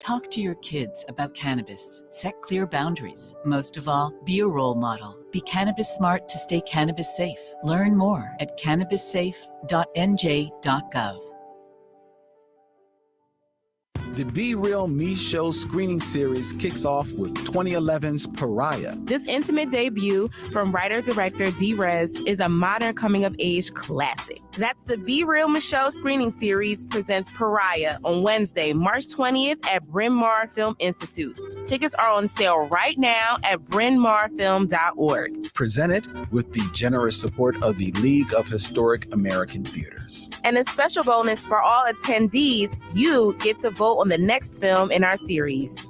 Talk to your kids about cannabis. Set clear boundaries. Most of all, be a role model. Be cannabis smart to stay cannabis safe. Learn more at cannabissafe.nj.gov. The Be Real Me Show screening series kicks off with 2011's Pariah. This intimate debut from writer-director D-Rez is a modern coming-of-age classic. That's the Be Real Me Show screening series presents Pariah on Wednesday, March 20th at Bryn Mawr Film Institute. Tickets are on sale right now at brynmarfilm.org. Presented with the generous support of the League of Historic American Theaters. And a special bonus for all attendees, you get to vote on the next film in our series.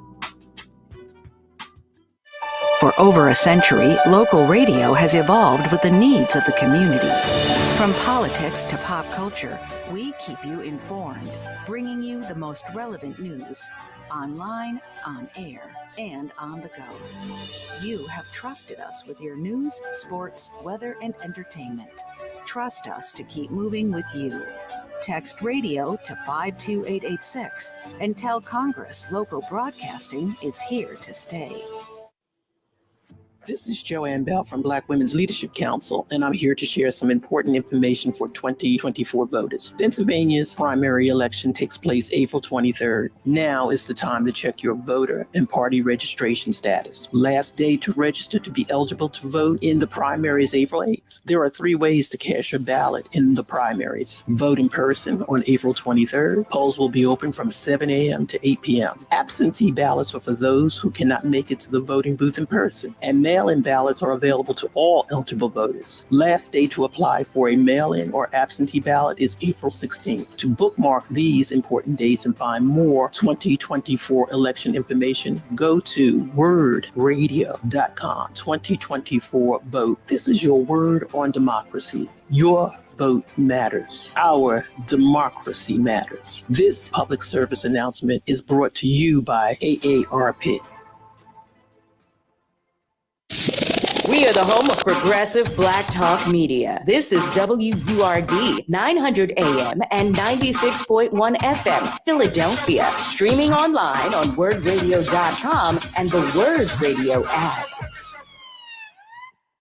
For over a century, local radio has evolved with the needs of the community. From politics to pop culture, we keep you informed, bringing you the most relevant news, online, on air, and on the go. You have trusted us with your news, sports, weather, and entertainment. Trust us to keep moving with you. Text radio to 52886 and tell Congress local broadcasting is here to stay. This is Joanne Bell from Black Women's Leadership Council, and I'm here to share some important information for 2024 voters. Pennsylvania's primary election takes place April 23rd. Now is the time to check your voter and party registration status. Last day to register to be eligible to vote in the primary is April 8th. There are 3 ways to cast your ballot in the primaries. Vote in person on April 23rd. Polls will be open from 7 a.m. to 8 p.m. Absentee ballots are for those who cannot make it to the voting booth in person, and mail-in ballots are available to all eligible voters. Last day to apply for a mail-in or absentee ballot is April 16th. To bookmark these important dates and find more 2024 election information, go to wordradio.com. 2024 vote. This is your word on democracy. Your vote matters. Our democracy matters. This public service announcement is brought to you by AARP. We are the home of progressive Black Talk Media. This is WURD 900 AM and 96.1 FM, Philadelphia. Streaming online on wordradio.com and the Word Radio app.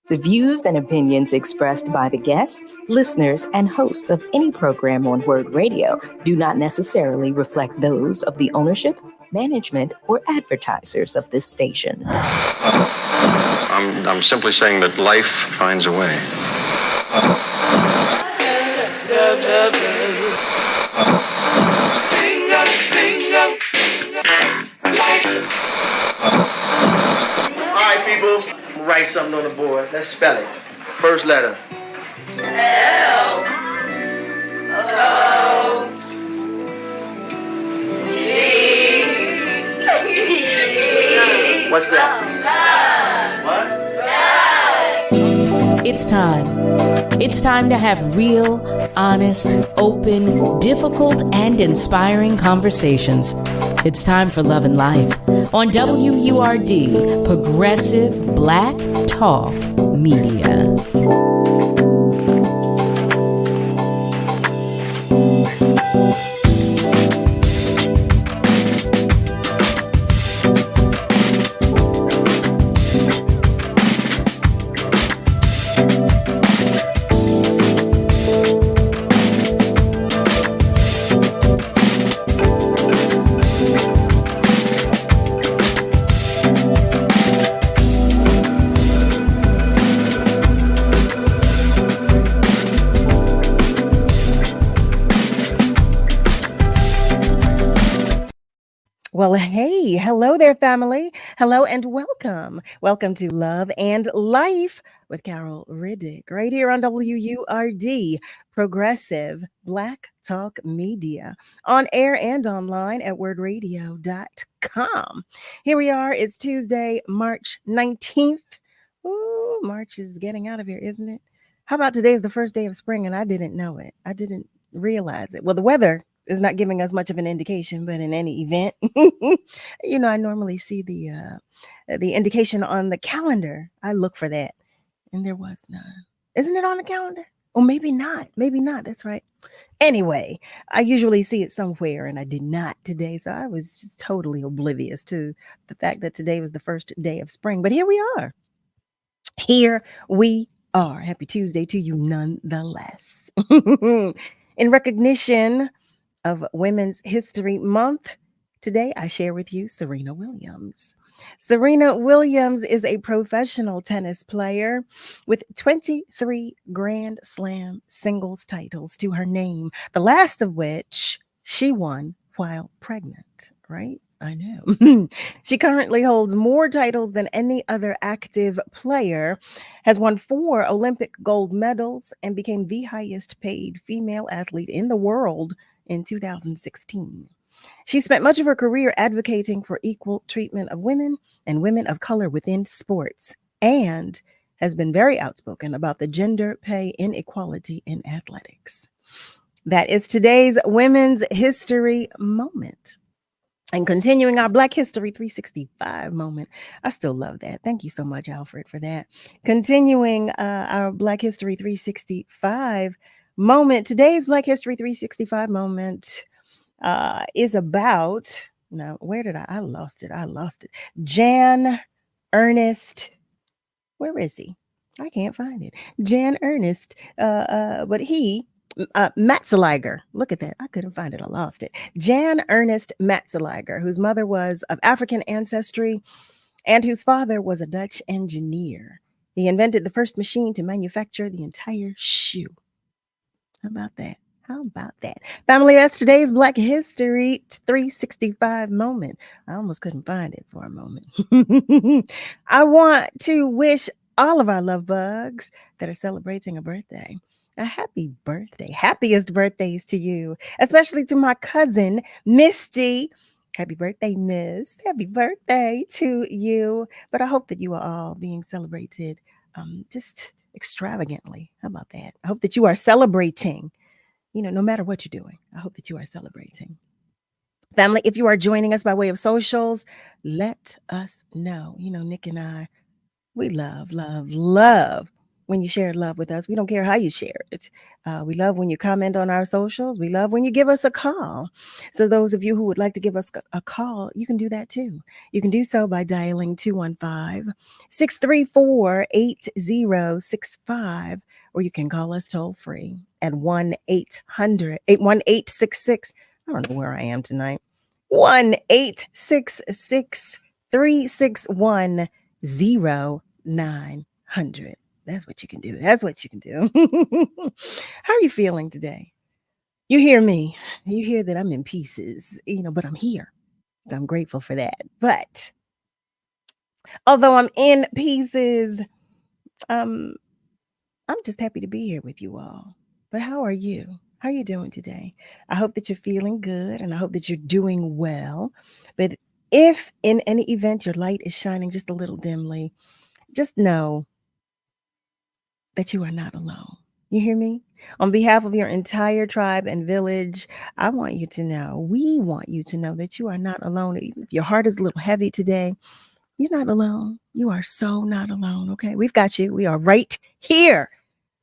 The views and opinions expressed by the guests, listeners, and hosts of any program on Word Radio do not necessarily reflect those of the ownership, management, or advertisers of this station. I'm simply saying that life finds a way. All right, people, write something on the board. Let's spell it. First letter. L. O. G. What's that? What? It's time. It's time to have real, honest, open, difficult, and inspiring conversations. It's time for Love and Life on WURD, Progressive Black Talk Media. Well, hey, hello there, family. Hello and welcome. Welcome to Love and Life with Carol Riddick, right here on WURD, Progressive Black Talk Media, on air and online at wordradio.com. Here we are. It's Tuesday, March 19th. Ooh, March is getting out of here, isn't it? How about today is the first day of spring and I didn't know it. I didn't realize it. Well, the weather is not giving us much of an indication, but in any event, I normally see the indication on the calendar. I look for that, and there was none. Isn't it on the calendar? Oh, maybe not. Maybe not. That's right. Anyway, I usually see it somewhere, and I did not today. So I was just totally oblivious to the fact that today was the first day of spring. But here we are. Here we are. Happy Tuesday to you, nonetheless. In recognition of Women's History Month, today I share with you Serena Williams. Serena Williams is a professional tennis player with 23 Grand Slam singles titles to her name, the last of which she won while pregnant, right? I know. She currently holds more titles than any other active player, has won 4 Olympic gold medals, and became the highest paid female athlete in the world in 2016. She spent much of her career advocating for equal treatment of women and women of color within sports, and has been very outspoken about the gender pay inequality in athletics. That is today's Women's History Moment. And continuing our Black History 365 moment. I still love that. Thank you so much, Alfred, for that. Continuing our Black History 365 moment. Today's Black History 365 moment is about, now, where did I lost it. Jan Ernest. Where is he? I can't find it. Jan Ernest. But he, Matzeliger. Look at that. I couldn't find it. I lost it. Jan Ernest Matzeliger, whose mother was of African ancestry and whose father was a Dutch engineer. He invented the first machine to manufacture the entire shoe. How about that? How about that? Family, that's today's Black History 365 moment. I almost couldn't find it for a moment. I want to wish all of our love bugs that are celebrating a birthday a happy birthday. Happiest birthdays to you, especially to my cousin, Misty. Happy birthday, Miss. Happy birthday to you. But I hope that you are all being celebrated just extravagantly. How about that? I hope that you are celebrating, no matter what you're doing. I hope that you are celebrating. Family, if you are joining us by way of socials, let us know. Nick and I, we love when you share love with us. We don't care how you share it. We love when you comment on our socials. We love when you give us a call. So those of you who would like to give us a call, you can do that too. You can do so by dialing 215-634-8065, or you can call us toll free at 1-800-818-66. I don't know where I am tonight. 1-866-361-0900. That's what you can do. How are you feeling today? You hear me. You hear that I'm in pieces, but I'm here. So I'm grateful for that. But although I'm in pieces, I'm just happy to be here with you all. But how are you? How are you doing today? I hope that you're feeling good, and I hope that you're doing well. But if in any event your light is shining just a little dimly, just know that you are not alone. You hear me? On behalf of your entire tribe and village, we want you to know that you are not alone. Even if your heart is a little heavy today, you're not alone. You are so not alone. Okay. We've got you. We are right here.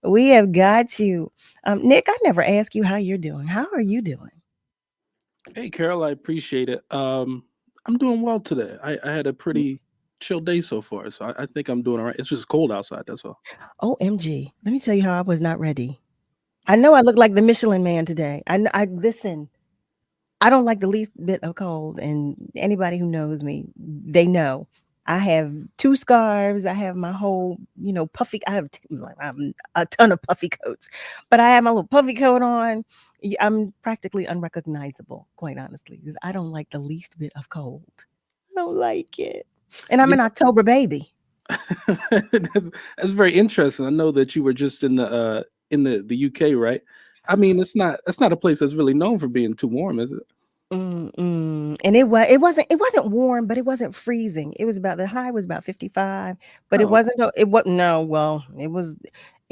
We have got you. Nick, I never asked you how you're doing. How are you doing? Hey, Carol, I appreciate it. I'm doing well today. I had a pretty chill day so far, so I think I'm doing all right. It's just cold outside, that's all. OMG. Let me tell you how I was not ready. I know I look like the Michelin Man today. I listen. I don't like the least bit of cold, and anybody who knows me, they know. I have 2 scarves. I have my whole, puffy. I have a ton of puffy coats, but I have my little puffy coat on. I'm practically unrecognizable, quite honestly, because I don't like the least bit of cold. I don't like it, and I'm an October baby. That's very interesting. I know that you were just in the UK, right? I mean, that's not a place that's really known for being too warm, is it? And it wasn't warm, but it wasn't freezing. It was the high was about 55, but it wasn't it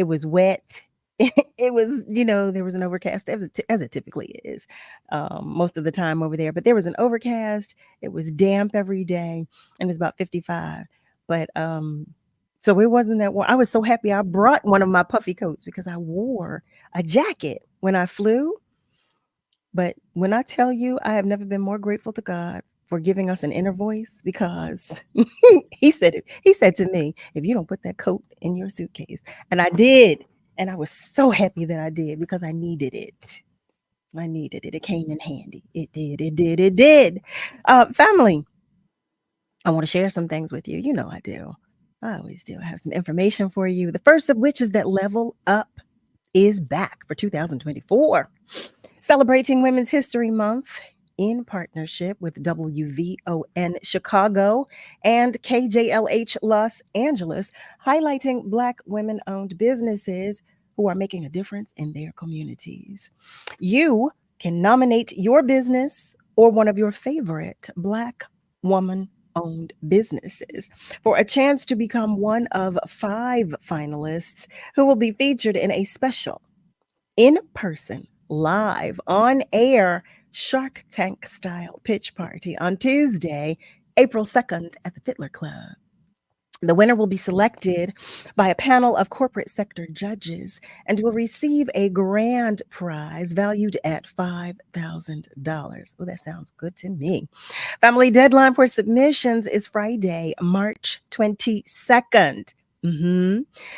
was wet. It was, there was an overcast as it typically is most of the time over there, but there was an overcast. It was damp every day, and it was about 55. But So it wasn't that warm. I was so happy I brought one of my puffy coats because I wore a jacket when I flew. But when I tell you, I have never been more grateful to God for giving us an inner voice, because he said to me, if you don't put that coat in your suitcase, and I did, and I was so happy that I did because I needed it. I needed it. It came in handy. It did. Family, I want to share some things with you. You know I do. I always do. I have some information for you. The first of which is that Level Up is back for 2024. Celebrating Women's History Month in partnership with WVON Chicago and KJLH Los Angeles, highlighting Black women-owned businesses who are making a difference in their communities. You can nominate your business or one of your favorite Black woman-owned businesses for a chance to become one of 5 finalists who will be featured in a special in-person, live, on-air Shark Tank style pitch party on Tuesday, April 2nd at the Fiddler Club. The winner will be selected by a panel of corporate sector judges and will receive a grand prize valued at $5,000. Oh, that sounds good to me. Family deadline for submissions is Friday, March 22nd.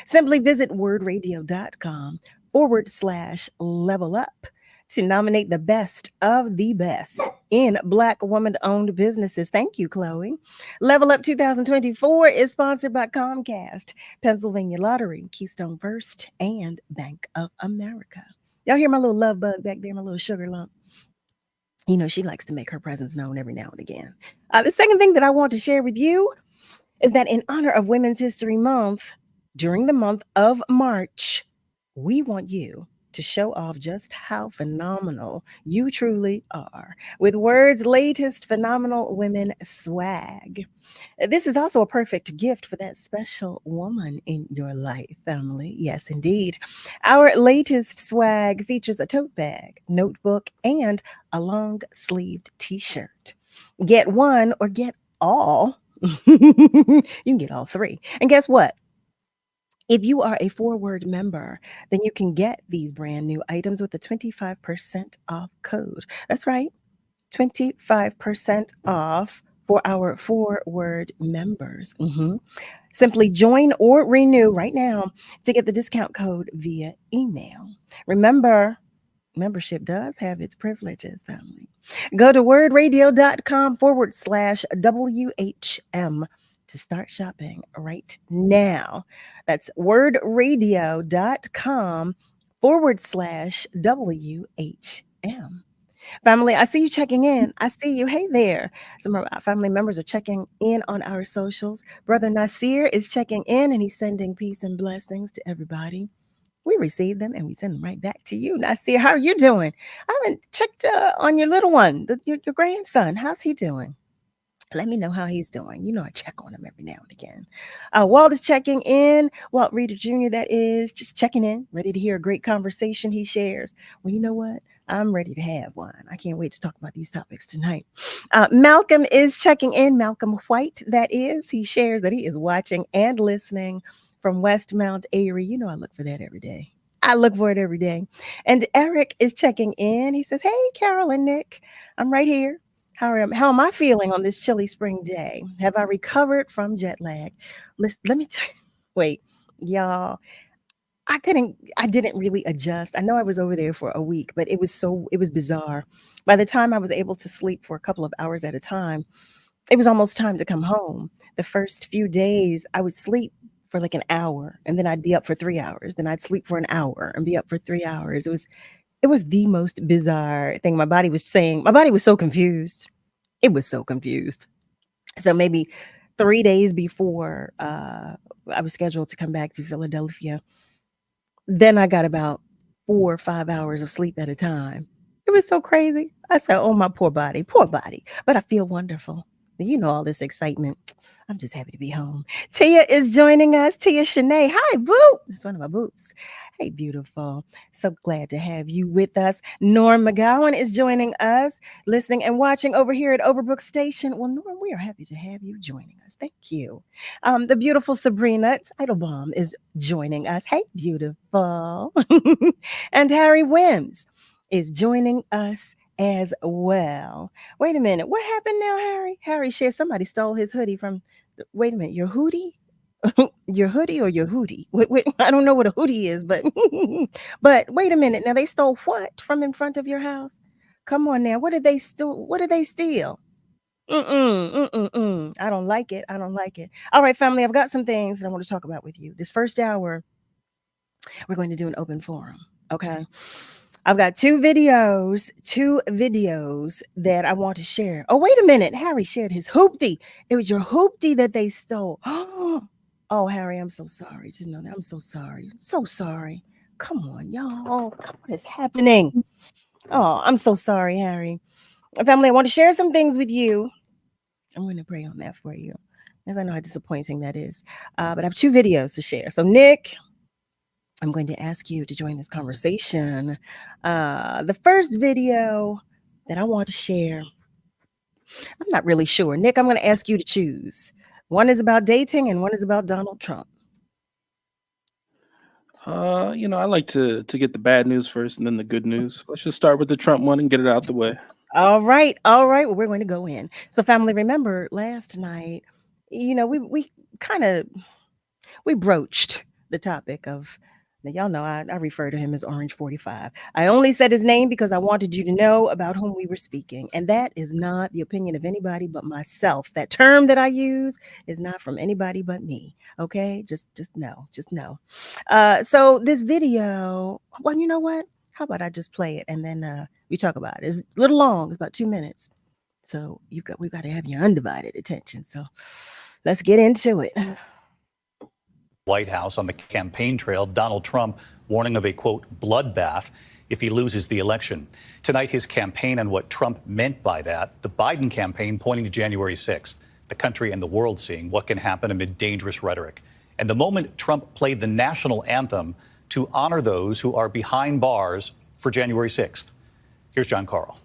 Simply visit wordradio.com/level up to nominate the best of the best in Black woman-owned businesses. Thank you, Chloe. Level Up 2024 is sponsored by Comcast, Pennsylvania Lottery, Keystone First, and Bank of America. Y'all hear my little love bug back there, my little sugar lump? You know, she likes to make her presence known every now and again. The second thing that I want to share with you is that in honor of Women's History Month, during the month of March, we want you to show off just how phenomenal you truly are with Word's latest Phenomenal Women swag. This is also a perfect gift for that special woman in your life, family. Yes, indeed. Our latest swag features a tote bag, notebook, and a long-sleeved t-shirt. Get one or get all. You can get all 3. And guess what? If you are a Forward member, then you can get these brand new items with a 25% off code. That's right, 25% off for our Forward members. Simply join or renew right now to get the discount code via email. Remember, membership does have its privileges, family. Go to wordradio.com/WHM to start shopping right now. That's wordradio.com/WHM. Family, I see you checking in. I see you. Hey there. Some of our family members are checking in on our socials. Brother Nasir is checking in and he's sending peace and blessings to everybody. We receive them and we send them right back to you. Nasir, how are you doing? I haven't checked on your little one, your grandson. How's he doing? Let me know how he's doing. You know, I check on him every now and again. Walt is checking in. Walt Reader Jr., that is, just checking in, ready to hear a great conversation he shares. Well, you know what? I'm ready to have one. I can't wait to talk about these topics tonight. Malcolm is checking in. Malcolm White, that is. He shares that he is watching and listening from Westmount Erie. You know, I look for that every day. I look for it every day. And Eric is checking in. He says, hey, Carol and Nick, I'm right here. How am I feeling on this chilly spring day? Have I recovered from jet lag? Let me tell you. Wait, y'all. I didn't really adjust. I know I was over there for a week, but it was bizarre. By the time I was able to sleep for a couple of hours at a time, it was almost time to come home. The first few days, I would sleep for like an hour, and then I'd be up for 3 hours. Then I'd sleep for an hour and be up for 3 hours. It was the most bizarre thing. My body was so confused. It was so confused. So maybe 3 days before I was scheduled to come back to Philadelphia, then I got about 4 or 5 hours of sleep at a time. It was so crazy. I said, oh, my poor body. But I feel wonderful. You know, all this excitement. I'm just happy to be home. Tia is joining us. Tia Shanae. Hi, boo. That's one of my boobs. Hey, beautiful. So glad to have you with us. Norm McGowan is joining us, listening and watching over here at Overbrook Station. Well, Norm, we are happy to have you joining us. Thank you. The beautiful Sabrina Teitelbaum is joining us. Hey, beautiful. And Harry Wims is joining us as well. Wait a minute. What happened now, Harry? Harry shared somebody stole his hoodie from. Wait a minute. Your hoodie? Your hoodie or your hootie? Wait, I don't know what a hootie is, but but wait a minute. Now they stole what from in front of your house? Come on now. What did they steal? What did they steal? I don't like it. I don't like it. All right, family. I've got some things that I want to talk about with you. This first hour, we're going to do an open forum. Okay. I've got two videos that I want to share. Oh, wait a minute. Harry shared his hoopty. It was your hoopty that they stole. Oh, Harry, I'm so sorry to know that. I'm so sorry. So sorry. Come on, y'all. Come on, what is happening? Oh, I'm so sorry, Harry. Family, I want to share some things with you. I'm going to pray on that for you, as I know how disappointing that is. But I have two videos to share. So, Nick, I'm going to ask you to join this conversation. The first video that I want to share, I'm not really sure. Nick, I'm going to ask you to choose. One is about dating and one is about Donald Trump. I like to get the bad news first and then the good news. Let's just start with the Trump one and get it out the way. All right. Well, we're going to go in. So, family, remember last night, we kind of broached the topic of. Now, y'all know I refer to him as Orange 45. I only said his name because I wanted you to know about whom we were speaking. And that is not the opinion of anybody but myself. That term that I use is not from anybody but me. Okay? Just know. So this video, well, you know what? How about I just play it and then we talk about it. It's a little long. It's about 2 minutes. So we've got to have your undivided attention. So let's get into it. White House on the campaign trail, Donald Trump warning of a, quote, bloodbath if he loses the election. Tonight, his campaign and what Trump meant by that. The Biden campaign pointing to January 6th, the country and the world seeing what can happen amid dangerous rhetoric. And the moment Trump played the national anthem to honor those who are behind bars for January 6th. Here's John Carl.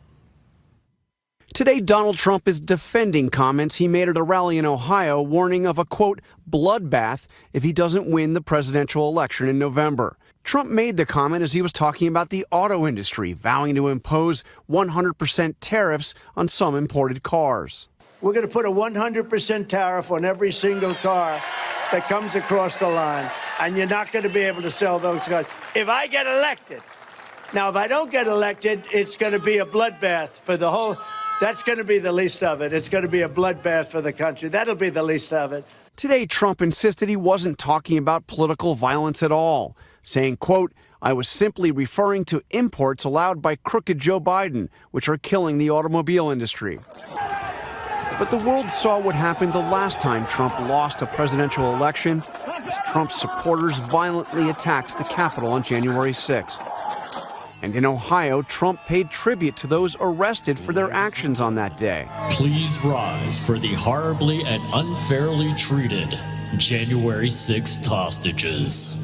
Today, Donald Trump is defending comments he made at a rally in Ohio warning of a, quote, bloodbath if he doesn't win the presidential election in November. Trump made the comment as he was talking about the auto industry, vowing to impose 100% tariffs on some imported cars. We're going to put a 100% tariff on every single car that comes across the line, and you're not going to be able to sell those cars if I get elected. Now, if I don't get elected, it's going to be a bloodbath for the whole. That's going to be the least of it. It's going to be a bloodbath for the country. That'll be the least of it. Today, Trump insisted he wasn't talking about political violence at all, saying, quote, I was simply referring to imports allowed by crooked Joe Biden, which are killing the automobile industry. But the world saw what happened the last time Trump lost a presidential election, as Trump's supporters violently attacked the Capitol on January 6th. And in Ohio, Trump paid tribute to those arrested for their actions on that day. Please rise for the horribly and unfairly treated January 6th hostages.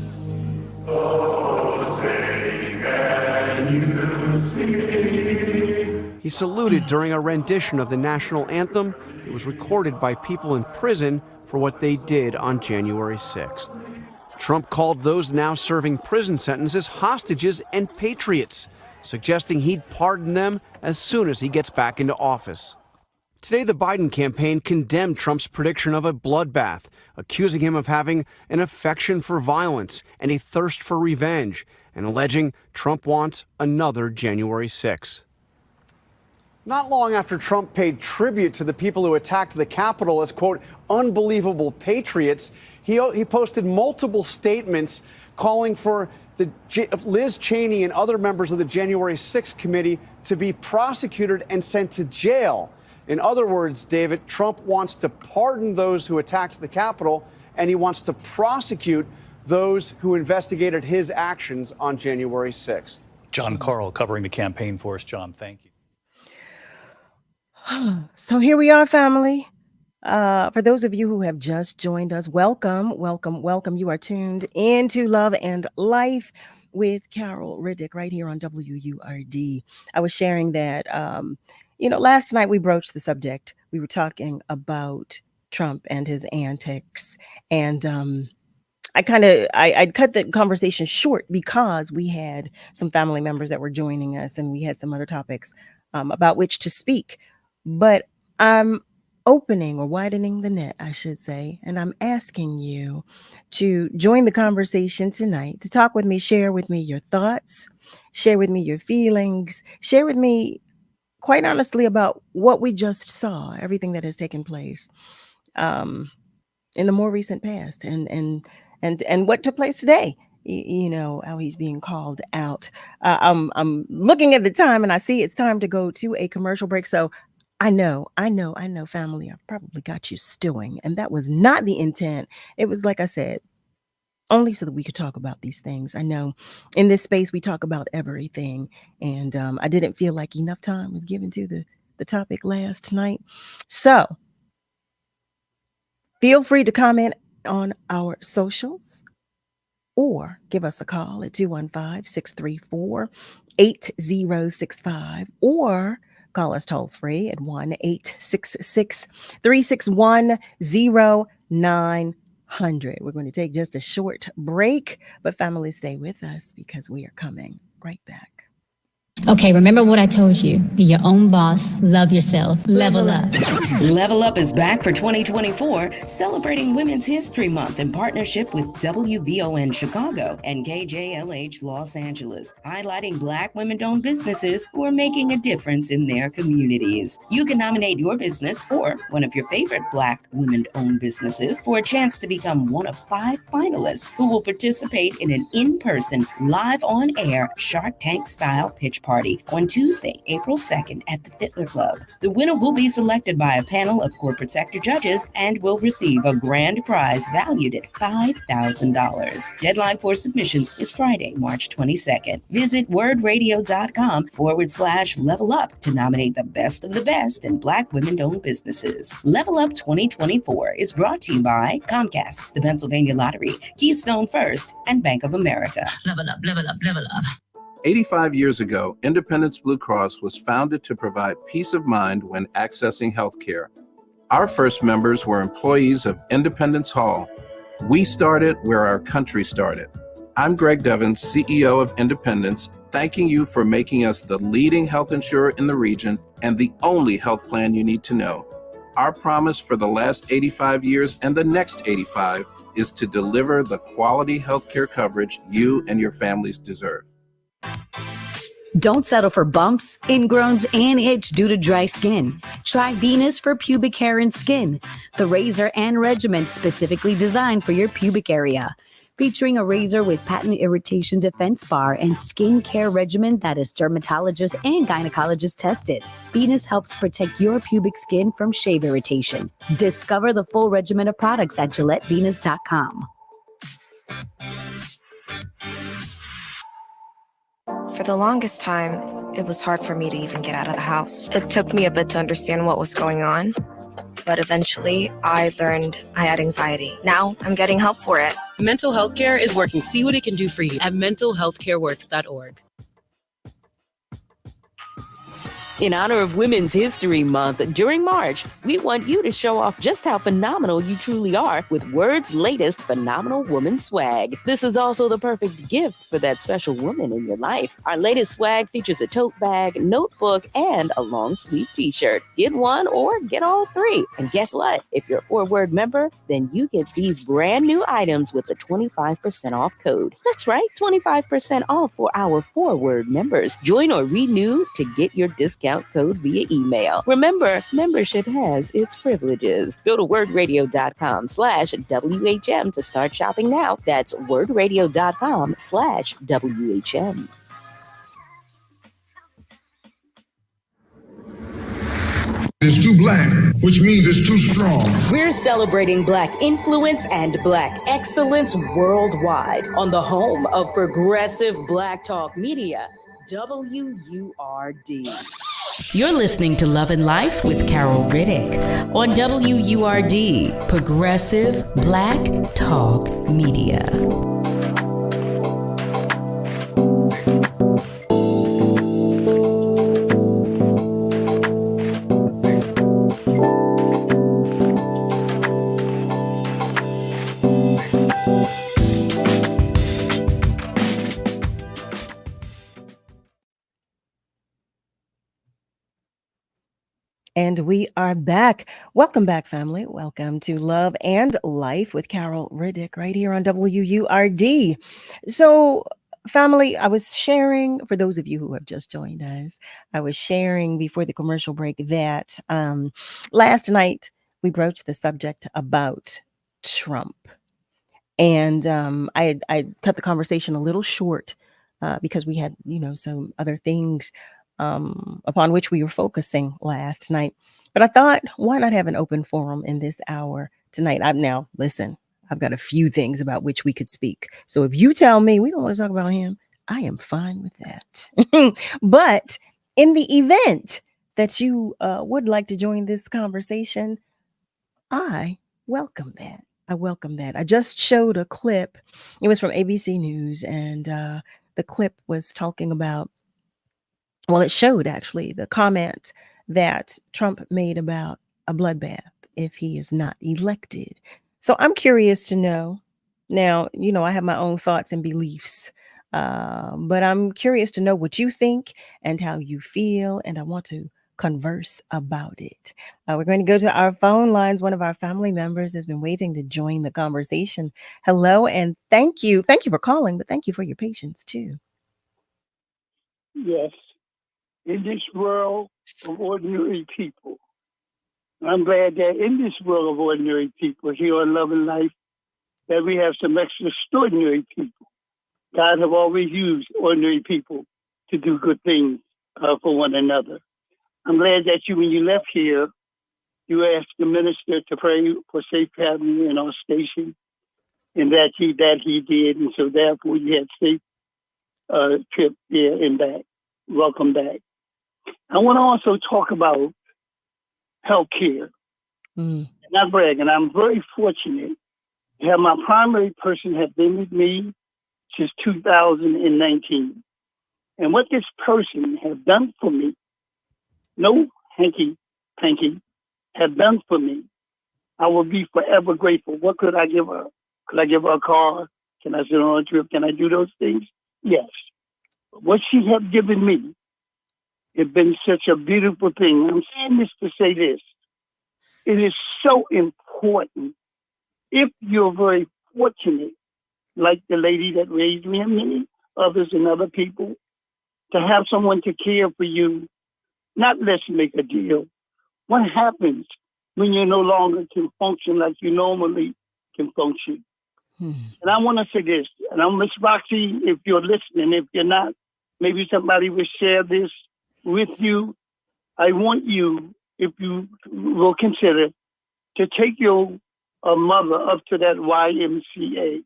He saluted during a rendition of the national anthem that was recorded by people in prison for what they did on January 6th. Trump called those now serving prison sentences hostages and patriots, suggesting he'd pardon them as soon as he gets back into office. Today, the Biden campaign condemned Trump's prediction of a bloodbath, accusing him of having an affection for violence and a thirst for revenge, and alleging Trump wants another January 6th. Not long after Trump paid tribute to the people who attacked the Capitol as, quote, unbelievable patriots, he posted multiple statements calling for Liz Cheney and other members of the January 6th committee to be prosecuted and sent to jail. In other words, David, Trump wants to pardon those who attacked the Capitol, and he wants to prosecute those who investigated his actions on January 6th. John Carl covering the campaign for us. John, thank you. So here we are, family. For those of you who have just joined us, welcome. You are tuned into Love and Life. with Carol Riddick right here on WURD. I was sharing that, last night we broached the subject. We were talking about Trump and his antics. And I cut the conversation short because we had some family members that were joining us and we had some other topics about which to speak. But I'm opening or widening the net, I should say, and I'm asking you to join the conversation tonight, to talk with me, share with me your thoughts, share with me your feelings, share with me, quite honestly, about what we just saw, everything that has taken place in the more recent past, and what took place today. How he's being called out. I'm looking at the time and I see it's time to go to a commercial break. So I know, family, I've probably got you stewing, and that was not the intent. It was, like I said, only so that we could talk about these things. I know in this space we talk about everything, and I didn't feel like enough time was given to the topic last night. So feel free to comment on our socials or give us a call at 215-634-8065 or call us toll free at 1-866-361-0900. We're going to take just a short break, but family, stay with us because we are coming right back. Okay, remember what I told you. Be your own boss, love yourself, level up. Level Up is back for 2024, celebrating Women's History Month in partnership with WVON Chicago and KJLH Los Angeles, highlighting Black women-owned businesses who are making a difference in their communities. You can nominate your business or one of your favorite Black women-owned businesses for a chance to become one of 5 finalists who will participate in an in-person, live-on-air Shark Tank-style pitch party on Tuesday, April 2nd at the Fittler Club. The winner will be selected by a panel of corporate sector judges and will receive a grand prize valued at $5,000. Deadline for submissions is Friday, March 22nd. Visit wordradio.com/level up to nominate the best of the best in Black women-owned businesses. Level Up 2024 is brought to you by Comcast, the Pennsylvania Lottery, Keystone First, and Bank of America. Level up, level up, level up. 85 years ago, Independence Blue Cross was founded to provide peace of mind when accessing health care. Our first members were employees of Independence Hall. We started where our country started. I'm Greg Devins, CEO of Independence, thanking you for making us the leading health insurer in the region and the only health plan you need to know. Our promise for the last 85 years and the next 85 is to deliver the quality healthcare coverage you and your families deserve. Don't settle for bumps, ingrowns, and itch due to dry skin. Try Venus for pubic hair and skin, the razor and regimen specifically designed for your pubic area. Featuring a razor with patent irritation defense bar and skin care regimen that is dermatologist and gynecologist tested. Venus helps protect your pubic skin from shave irritation. Discover the full regimen of products at GilletteVenus.com. For the longest time, it was hard for me to even get out of the house. It took me a bit to understand what was going on, but eventually I learned I had anxiety. Now I'm getting help for it. Mental health care is working. See what it can do for you at mentalhealthcareworks.org. In honor of Women's History Month, during March, we want you to show off just how phenomenal you truly are with Word's latest Phenomenal Woman swag. This is also the perfect gift for that special woman in your life. Our latest swag features a tote bag, notebook, and a long sleeve t-shirt. Get one or get all 3. And guess what? If you're a 4-Word member, then you get these brand new items with a 25% off code. That's right, 25% off for our 4-Word members. Join or renew to get your discount code via email. Remember, membership has its privileges. Go to wordradio.com/WHM to start shopping now. That's wordradio.com/WHM. It's too black, which means it's too strong. We're celebrating Black influence and Black excellence worldwide on the home of progressive Black talk media, WURD. You're listening to Love and Life with Carol Riddick on WURD, Progressive Black Talk Media. And we are back. Welcome back, family. Welcome to Love and Life with Carol Riddick right here on WURD. So, family, I was sharing, for those of you who have just joined us, I was sharing before the commercial break that last night we broached the subject about Trump. And I cut the conversation a little short because we had, some other things upon which we were focusing last night. But I thought, why not have an open forum in this hour tonight? Now, listen, I've got a few things about which we could speak. So if you tell me we don't want to talk about him, I am fine with that. But in the event that you would like to join this conversation, I welcome that. I welcome that. I just showed a clip. It was from ABC News, and the clip was talking about, well, it showed actually the comment that Trump made about a bloodbath if he is not elected. So I'm curious to know. Now, I have my own thoughts and beliefs, but I'm curious to know what you think and how you feel, and I want to converse about it. We're going to go to our phone lines. One of our family members has been waiting to join the conversation. Hello, and thank you. Thank you for calling, but thank you for your patience too. Yes, in this world of ordinary people, I'm glad that in this world of ordinary people here on Love and Life, that we have some extraordinary people. God have always used ordinary people to do good things for one another. I'm glad that when you left here, you asked the minister to pray for safe traveling in our station, and that he did, and so therefore you had safe trip there and back. Welcome back. I want to also talk about health care. Not bragging, I'm very fortunate to have my primary person have been with me since 2019. And what this person have done for me, no hanky-panky, have done for me, I will be forever grateful. What could I give her? Could I give her a car? Can I send her on a trip? Can I do those things? Yes. But what she have given me, it's been such a beautiful thing. I'm saying this to say this. It is so important, if you're very fortunate, like the lady that raised me and many others and other people, to have someone to care for you. Not let's make a deal. What happens when you no longer can function like you normally can function? And I want to say this, and I'm Miss Roxy, if you're listening, if you're not, maybe somebody will share this with you. I want you, if you will consider, to take your mother up to that YMCA.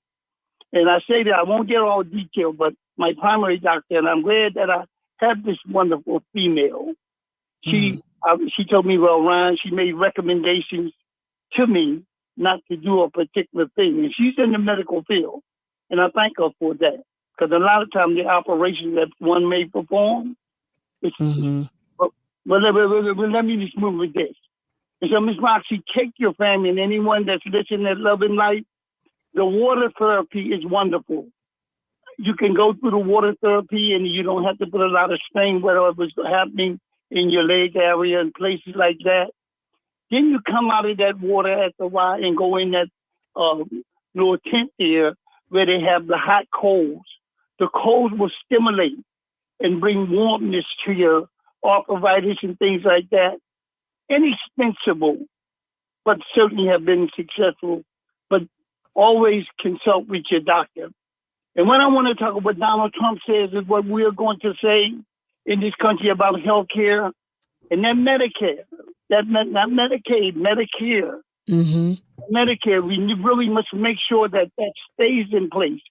And I say that I won't get all detail, but my primary doctor, and I'm glad that I have this wonderful female. She told me, well, Ron, she made recommendations to me not to do a particular thing. And she's in the medical field. And I thank her for that. Because a lot of times the operations that one may perform, but let me just move with this. And so, Ms. Roxy, take your family and anyone that's listening at Love and Life. The water therapy is wonderful. You can go through the water therapy and you don't have to put a lot of strain, whatever was happening in your leg area and places like that. Then you come out of that water at the Y and go in that little tent there where they have the hot coals. The coals will stimulate and bring warmness to your arthritis and things like that. Inexpensive, but certainly have been successful. But always consult with your doctor. And what I want to talk about, what Donald Trump says is what we're going to say in this country about health care and that Medicare, not Medicaid, Medicare. Medicare, we really must make sure that stays in place.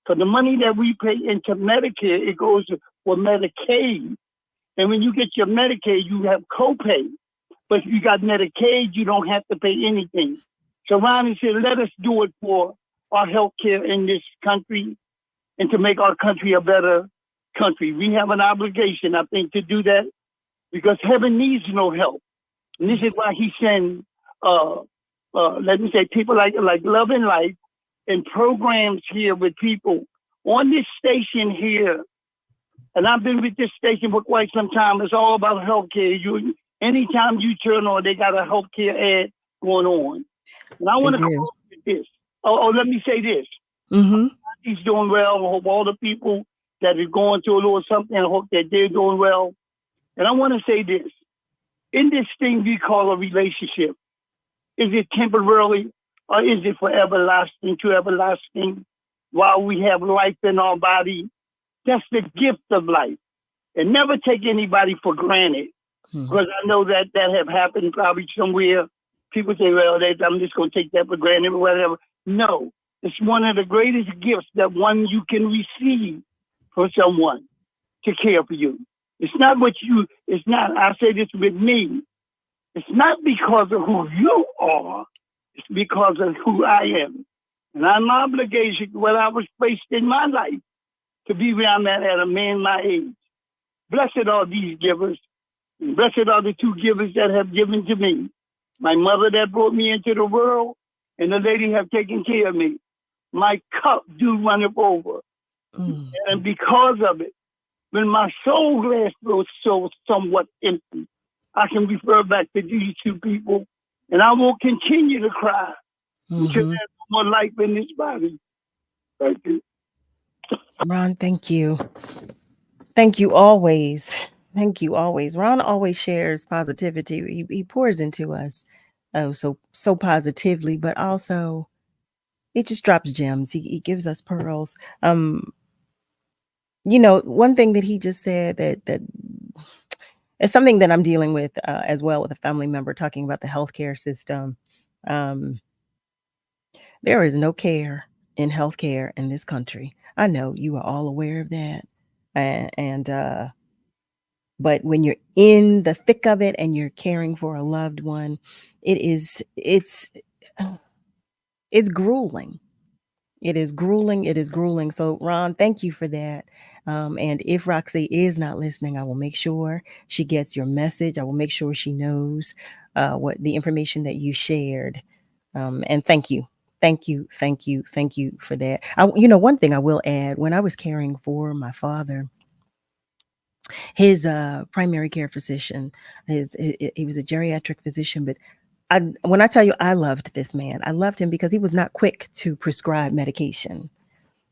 Because the money that we pay into Medicare, it goes for Medicaid. And when you get your Medicaid, you have copay. But if you got Medicaid, you don't have to pay anything. So Ronnie said, let us do it for our health care in this country and to make our country a better country. We have an obligation, I think, to do that because heaven needs no help. And this is why he sends, let me say, people like Love and Life and programs here with people on this station here. And I've been with this station for quite some time. It's all about healthcare. Anytime you turn on, they got a healthcare ad going on. And I want to close with this. Let me say this. Mm-hmm. He's doing well. I hope all the people that are going through a little something, I hope that they're doing well. And I want to say this. In this thing we call a relationship, is it temporarily or is it for everlasting to everlasting while we have life in our body? That's the gift of life. And never take anybody for granted. Because I know that have happened probably somewhere. People say, well, I'm just going to take that for granted or whatever. No, it's one of the greatest gifts that one you can receive for someone to care for you. It's not, I say this with me, it's not because of who you are, it's because of who I am. And I'm obligation, when I was placed in my life, to be where I'm at a man my age. Blessed are these givers. And blessed are the two givers that have given to me. My mother that brought me into the world, and the lady have taken care of me. My cup do runneth over. And because of it, when my soul glass goes so somewhat empty, I can refer back to these two people, and I will continue to cry until there's no more life in this body. Thank you. Ron, thank you. Thank you always. Thank you always. Ron always shares positivity. He pours into us so positively, but also he just drops gems. He gives us pearls. One thing that he just said that is something that I'm dealing with as well with a family member talking about the healthcare system. There is no care in healthcare in this country. I know you are all aware of that. But when you're in the thick of it and you're caring for a loved one, it's grueling. It is grueling. It is grueling. So Ron, thank you for that. And if Roxy is not listening, I will make sure she gets your message. I will make sure she knows what the information that you shared. And thank you. Thank you for that. One thing I will add, when I was caring for my father, his primary care physician, he was a geriatric physician, but when I tell you I loved this man, I loved him because he was not quick to prescribe medication.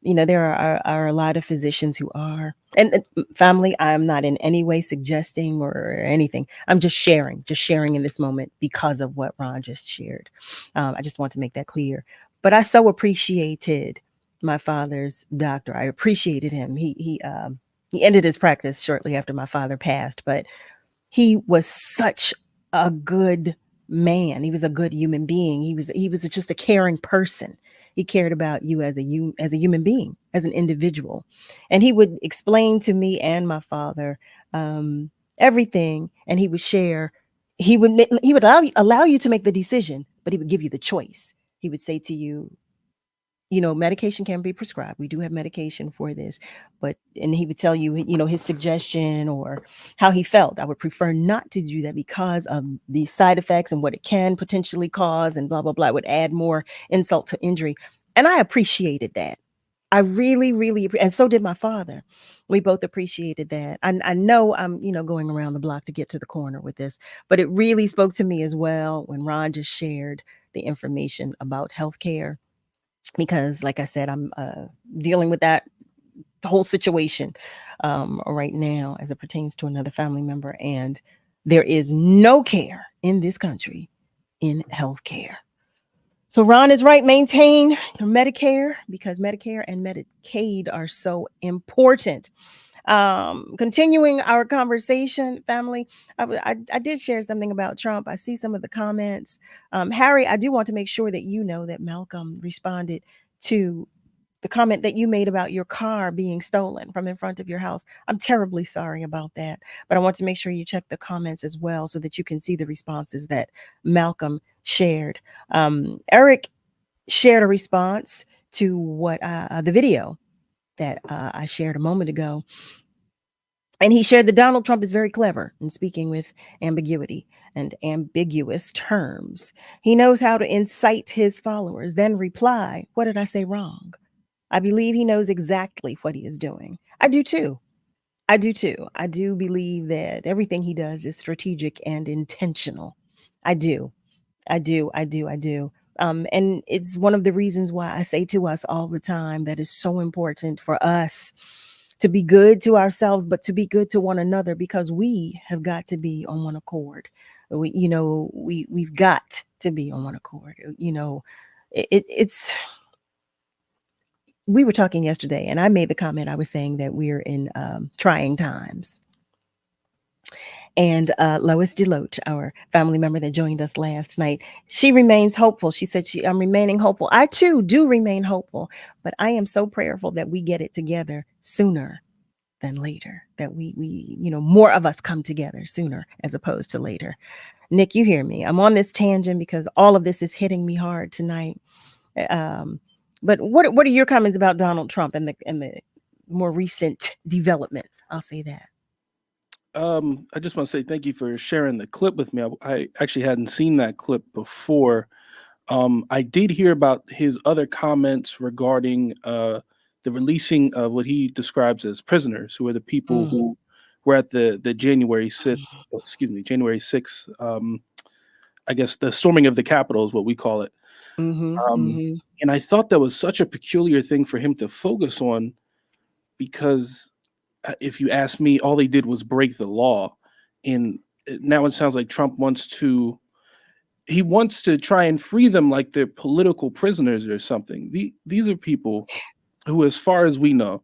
There are a lot of physicians who are, and family, I'm not in any way suggesting or anything. I'm just sharing in this moment because of what Ron just shared. I just want to make that clear. But I so appreciated my father's doctor. I appreciated him. He ended his practice shortly after my father passed, but he was such a good man. He was a good human being. He was just a caring person. He cared about you as a human being, as an individual. And he would explain to me and my father everything, and he would share. He would allow you to make the decision, but he would give you the choice. He would say to you, medication can be prescribed. We do have medication for this, and he would tell you, his suggestion or how he felt. I would prefer not to do that because of the side effects and what it can potentially cause and blah, blah, blah. It would add more insult to injury. And I appreciated that. I really, really, and so did my father. We both appreciated that. I know I'm, going around the block to get to the corner with this, but it really spoke to me as well when Ron just shared the information about healthcare. Because, like I said, I'm dealing with that whole situation right now as it pertains to another family member. And there is no care in this country in healthcare. So Ron is right. Maintain your Medicare because Medicare and Medicaid are so important. Continuing our conversation, family, I did share something about Trump. I see some of the comments. Harry, I do want to make sure that you know that Malcolm responded to the comment that you made about your car being stolen from in front of your house. I'm terribly sorry about that, but I want to make sure you check the comments as well so that you can see the responses that Malcolm shared. Eric shared a response to what the video that I shared a moment ago. And he shared that Donald Trump is very clever in speaking with ambiguity and ambiguous terms. He knows how to incite his followers, then reply, "What did I say wrong?" I believe he knows exactly what he is doing. I do too. I do too. I do believe that everything he does is strategic and intentional. I do. I do. I do. I do. And it's one of the reasons why I say to us all the time that it's so important for us to be good to ourselves, but to be good to one another because we have got to be on one accord. We've got to be on one accord. It's we were talking yesterday, and I made the comment. I was saying that we're in trying times. And Lois Deloach, our family member that joined us last night, she remains hopeful. She said, I'm remaining hopeful. I too do remain hopeful, but I am so prayerful that we get it together sooner than later, that more of us come together sooner as opposed to later. Nick, you hear me. I'm on this tangent because all of this is hitting me hard tonight. But what are your comments about Donald Trump and the more recent developments? I'll say that. I just want to say thank you for sharing the clip with me. I actually hadn't seen that clip before. I did hear about his other comments regarding the releasing of what he describes as prisoners, who are the people who were at the January 6th, January 6th. I guess the storming of the Capitol is what we call it. And I thought that was such a peculiar thing for him to focus on because if you ask me, all they did was break the law. And now it sounds like Trump wants to try and free them like they're political prisoners or something. These are people who, as far as we know,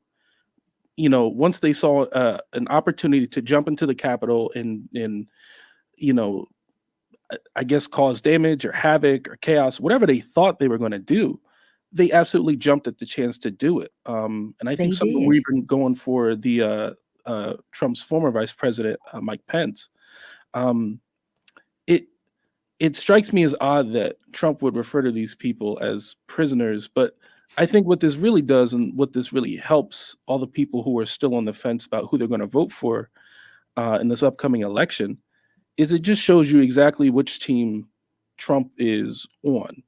once they saw an opportunity to jump into the Capitol and I guess cause damage or havoc or chaos, whatever they thought they were going to do, they absolutely jumped at the chance to do it. And I think something we've been going for the Trump's former vice president, Mike Pence. It strikes me as odd that Trump would refer to these people as prisoners, but I think what this really does and what this really helps all the people who are still on the fence about who they're going to vote for in this upcoming election is it just shows you exactly which team Trump is on.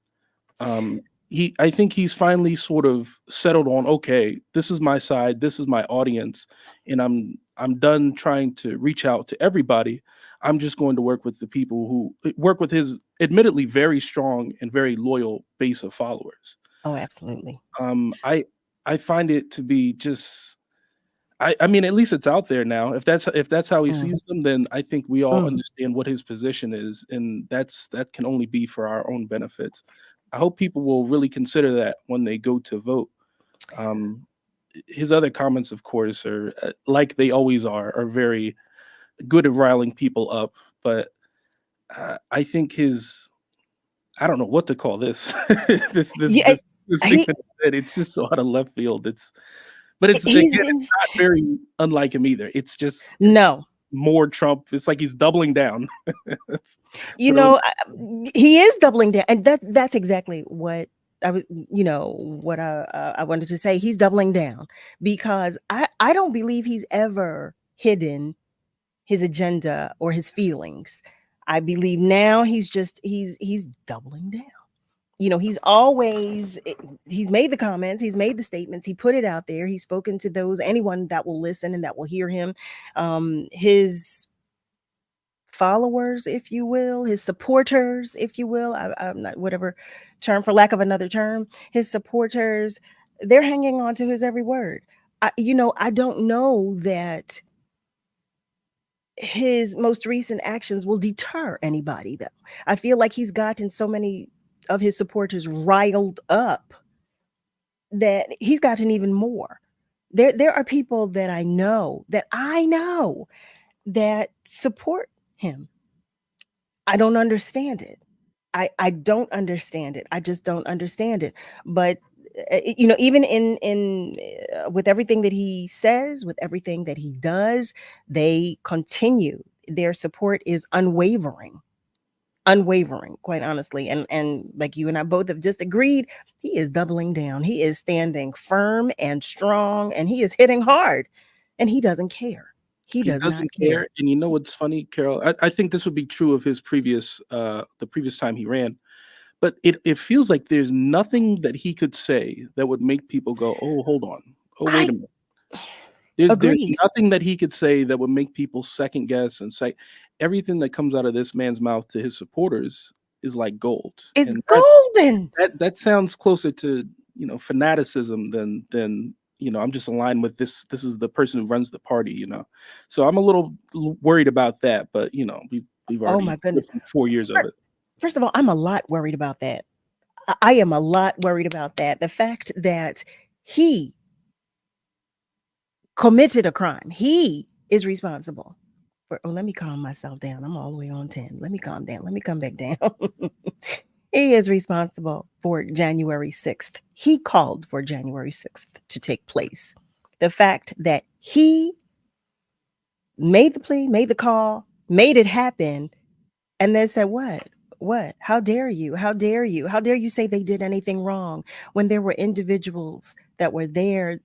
I think he's finally sort of settled on, okay, this is my side, this is my audience, and I'm done trying to reach out to everybody. I'm just going to work with the people who work with his admittedly very strong and very loyal base of followers. Oh, absolutely. I find it to be just I mean, at least it's out there now. If that's how he sees them, then I think we all understand what his position is, and that can only be for our own benefits. I hope people will really consider that when they go to vote. His other comments, of course, are like they always are very good at riling people up. But I think I don't know what to call this. this thing that said, it's just so out of left field. It's not very unlike him either. It's just more Trump. It's like he's doubling down. He is doubling down, and that's exactly what I was. What I wanted to say. He's doubling down because I don't believe he's ever hidden his agenda or his feelings. I believe now he's doubling down. He's made the comments, he's made the statements, he put it out there, he's spoken to anyone that will listen and that will hear him. His followers, if you will, his supporters, if you will, I'm not, whatever term, for lack of another term, his supporters, they're hanging on to his every word. I don't know that his most recent actions will deter anybody, though. I feel like he's gotten so many of his supporters riled up that he's gotten even more. There are people that I know that support him. I don't understand it. I don't understand it. I just don't understand it. But even in with everything that he says, with everything that he does, they continue. Their support is unwavering, quite honestly. And like you and I both have just agreed, he is doubling down. He is standing firm and strong, and he is hitting hard, and he doesn't care. He doesn't not care. And you know what's funny, Carol? I think this would be true of his the previous time he ran. But it feels like there's nothing that he could say that would make people go, oh, hold on. Oh, wait a minute. There's Agreed. nothing that he could say that would make people second guess and say everything that comes out of this man's mouth to his supporters is like gold. It's And golden. that sounds closer to, fanaticism than I'm just aligned with this. This is the person who runs the party, So I'm a little worried about that, but we've Oh already my goodness. lived through 4 years of it. First of all, I'm a lot worried about that. I am a lot worried about that. The fact that he committed a crime. He is responsible for, let me calm myself down. I'm all the way on 10. Let me calm down. Let me come back down. He is responsible for January 6th. He called for January 6th to take place. The fact that he made the plea, made the call, made it happen, and then said, what? What? How dare you? How dare you? How dare you say they did anything wrong when there were individuals that were there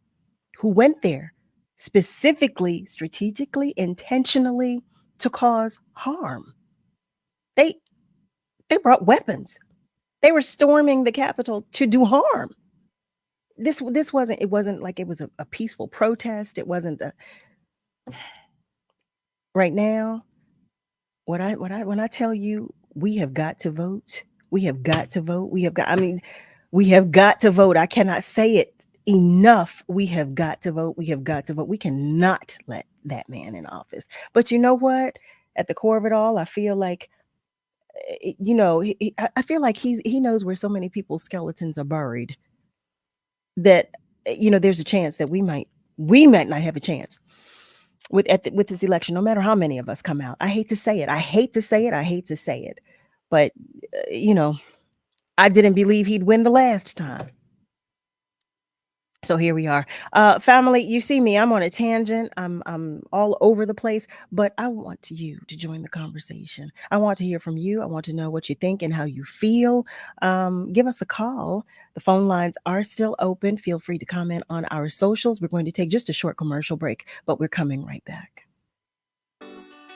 who went there specifically, strategically, intentionally to cause harm? They brought weapons. They were storming the Capitol to do harm. This wasn't like it was a peaceful protest. It wasn't right now. When I tell you we have got to vote, we have got to vote. We have got to vote. I cannot say it enough. We have got to vote. We have got to vote. We cannot let that man in office. But you know what? At the core of it all, I feel like, I feel like he knows where so many people's skeletons are buried that, there's a chance that we might not have a chance with this election, no matter how many of us come out. I hate to say it. I hate to say it. But, I didn't believe he'd win the last time. So here we are. Family, you see me, I'm on a tangent. I'm all over the place, but I want you to join the conversation. I want to hear from you. I want to know what you think and how you feel. Give us a call. The phone lines are still open. Feel free to comment on our socials. We're going to take just a short commercial break, but we're coming right back.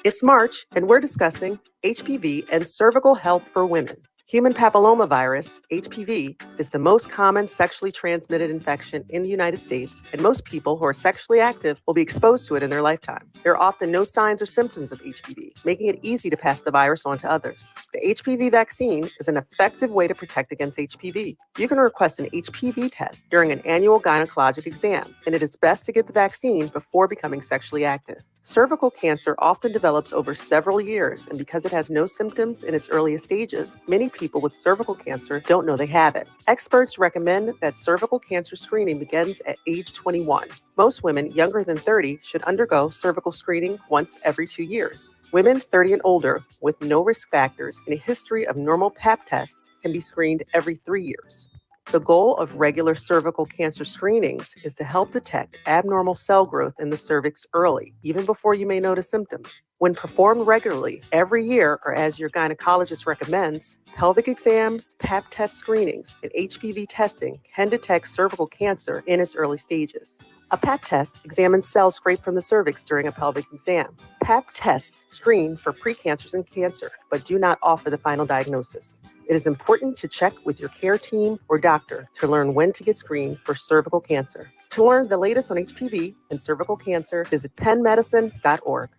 It's March, and we're discussing HPV and cervical health for women. Human papillomavirus, HPV, is the most common sexually transmitted infection in the United States, and most people who are sexually active will be exposed to it in their lifetime. There are often no signs or symptoms of HPV, making it easy to pass the virus on to others. The HPV vaccine is an effective way to protect against HPV. You can request an HPV test during an annual gynecologic exam, and it is best to get the vaccine before becoming sexually active. Cervical cancer often develops over several years, and because it has no symptoms in its earliest stages, many people with cervical cancer don't know they have it. Experts recommend that cervical cancer screening begins at age 21. Most women younger than 30 should undergo cervical screening once every 2 years. Women 30 and older with no risk factors and a history of normal Pap tests can be screened every 3 years. The goal of regular cervical cancer screenings is to help detect abnormal cell growth in the cervix early, even before you may notice symptoms. When performed regularly, every year, or as your gynecologist recommends, pelvic exams, Pap test screenings, and HPV testing can detect cervical cancer in its early stages. A Pap test examines cells scraped from the cervix during a pelvic exam. Pap tests screen for precancers and cancer, but do not offer the final diagnosis. It is important to check with your care team or doctor to learn when to get screened for cervical cancer. To learn the latest on HPV and cervical cancer, visit pennmedicine.org.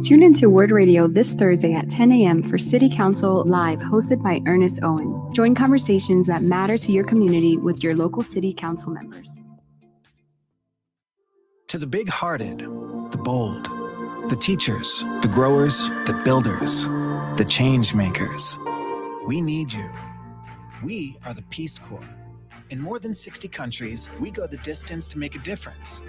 Tune into Word Radio this Thursday at 10 a.m. for City Council Live, hosted by Ernest Owens. Join conversations that matter to your community with your local City Council members. To the big-hearted, the bold, the teachers, the growers, the builders, the change makers, we need you. We are the Peace Corps. In more than 60 countries, we go the distance to make a difference.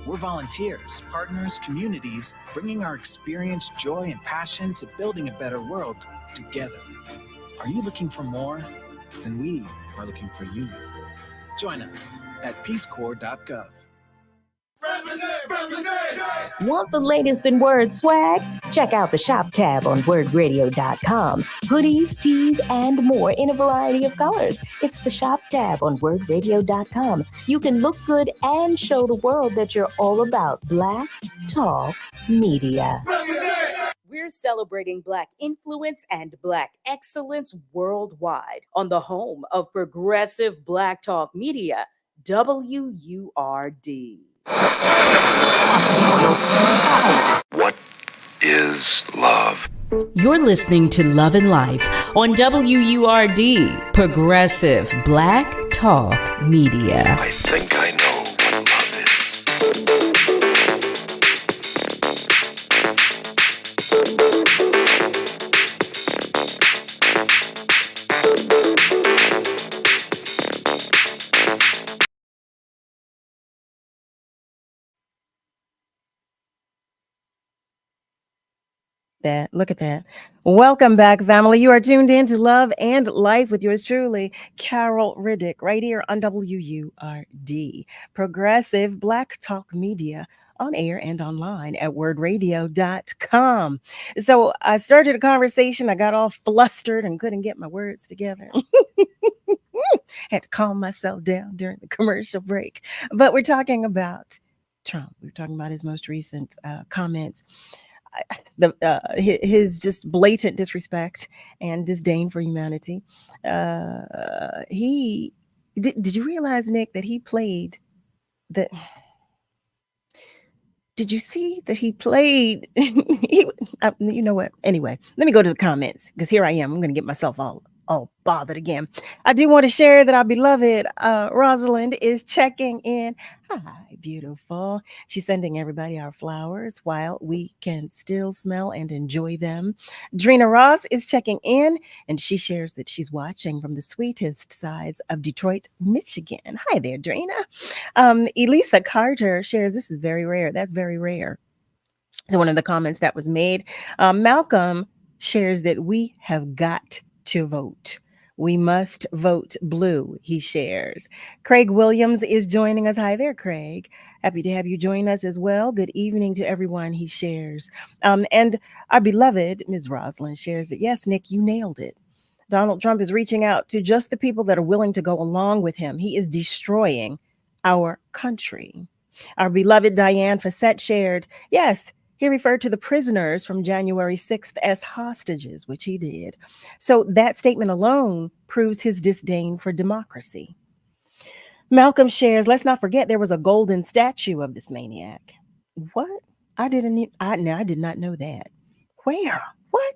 We're volunteers, partners, communities, bringing our experience, joy, and passion to building a better world together. Are you looking for more? Then we are looking for you. Join us at peacecorps.gov. Want the latest in word swag? Check out the shop tab on wordradio.com. Hoodies, tees, and more in a variety of colors. It's the shop tab on wordradio.com. You can look good and show the world that you're all about Black Talk Media. We're celebrating Black influence and Black excellence worldwide on the home of progressive Black Talk Media, WURD. What is love? You're listening to Love and Life on WURD, Progressive Black Talk Media. I think I know what love is. Look at that. Welcome back, family. You are tuned in to Love and Life with yours truly, Carol Riddick, right here on WURD, Progressive Black Talk Media, on air and online at wordradio.com. So I started a conversation. I got all flustered and couldn't get my words together. Had to calm myself down during the commercial break. But we're talking about Trump. We're talking about his most recent comments. His just blatant disrespect and disdain for humanity. He did you realize, Nick, that he played that? Did you see that he played? You know what? Anyway, let me go to the comments because here I am. I'm going to get myself all bothered again. I do want to share that our beloved Rosalind is checking in. Hi, beautiful. She's sending everybody our flowers while we can still smell and enjoy them. Drina Ross is checking in, and she shares that she's watching from the sweetest sides of Detroit, Michigan. Hi there, Drina. Elisa Carter shares, this is very rare. That's very rare. So one of the comments that was made. Malcolm shares that we have got to vote. We must vote blue, he shares. Craig Williams is joining us. Hi there, Craig. Happy to have you join us as well. Good evening to everyone, he shares. And our beloved Ms. Rosalind shares that, yes, Nick, you nailed it. Donald Trump is reaching out to just the people that are willing to go along with him. He is destroying our country. Our beloved Diane Fassett shared, yes, he referred to the prisoners from January 6th as hostages, which he did. So that statement alone proves his disdain for democracy. Malcolm shares, let's not forget there was a golden statue of this maniac. What? I did not know that. Where? What?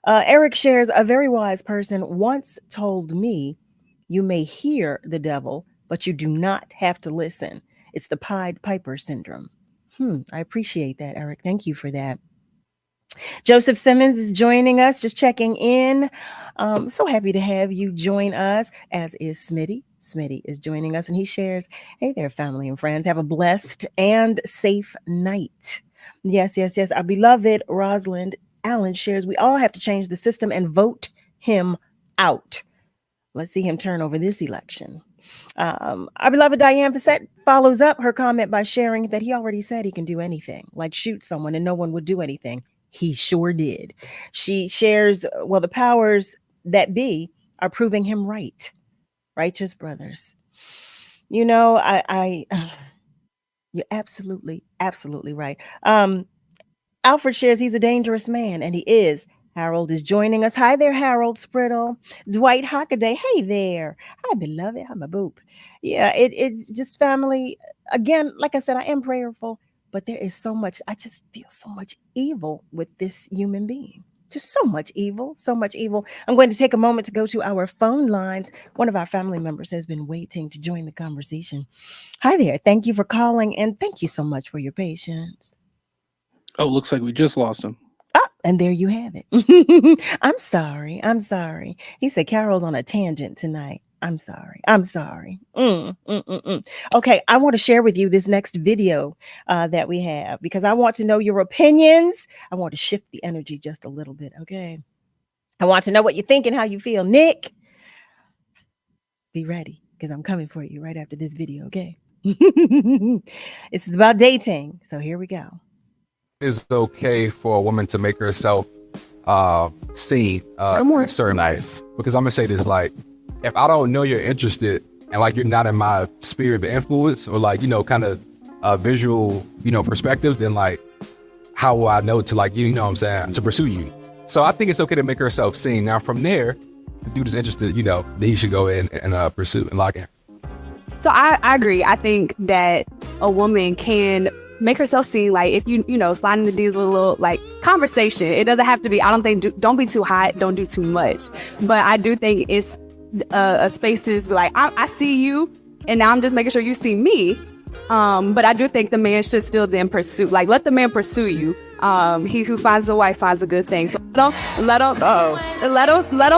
Eric shares, a very wise person once told me, you may hear the devil, but you do not have to listen. It's the Pied Piper syndrome. I appreciate that, Eric. Thank you for that. Joseph Simmons is joining us, just checking in. So happy to have you join us, as is Smitty. Smitty is joining us, and he shares, hey there, family and friends. Have a blessed and safe night. Yes. Our beloved Rosalind Allen shares, we all have to change the system and vote him out. Let's see him turn over this election. Our beloved Diane Fassett follows up her comment by sharing that he already said he can do anything, like shoot someone and no one would do anything. He sure did. She shares, well, the powers that be are proving him right. Righteous brothers. You know, you're absolutely right. Alfred shares he's a dangerous man, and he is. Harold is joining us. Hi there, Harold Sprittle. Dwight Hockaday. Hey there. Hi, beloved. Hi, my boop. Yeah, it's just family. Again, like I said, I am prayerful, but there is so much. I just feel so much evil with this human being. Just so much evil, so much evil. I'm going to take a moment to go to our phone lines. One of our family members has been waiting to join the conversation. Hi there. Thank you for calling, and thank you so much for your patience. Oh, looks like we just lost him. And there you have it. I'm sorry. He said Carol's on a tangent tonight. I'm sorry. Okay, I want to share with you this next video that we have because I want to know your opinions. I want to shift the energy just a little bit, okay? I want to know what you think and how you feel. Nick, be ready because I'm coming for you right after this video, okay? It's about dating, so here we go. It's okay for a woman to make herself seen certain nice, because I'm gonna say this, like, if I don't know you're interested and like you're not in my sphere of influence or like, you know, kind of visual, you know, perspective, then like how will I know to like, you know what I'm saying, to pursue you? So I think it's okay to make herself seen. Now from there, the dude is interested, you know, then he should go in and pursue and lock in. So I agree. I think that a woman can make herself seen, like if you know, sliding the D's with a little like conversation. It doesn't have to be, I don't think, don't be too hot, don't do too much. But I do think it's a space to just be like, I see you, and now I'm just making sure you see me. But I do think the man should still then pursue, like let the man pursue you. He who finds a wife finds a good thing. So let them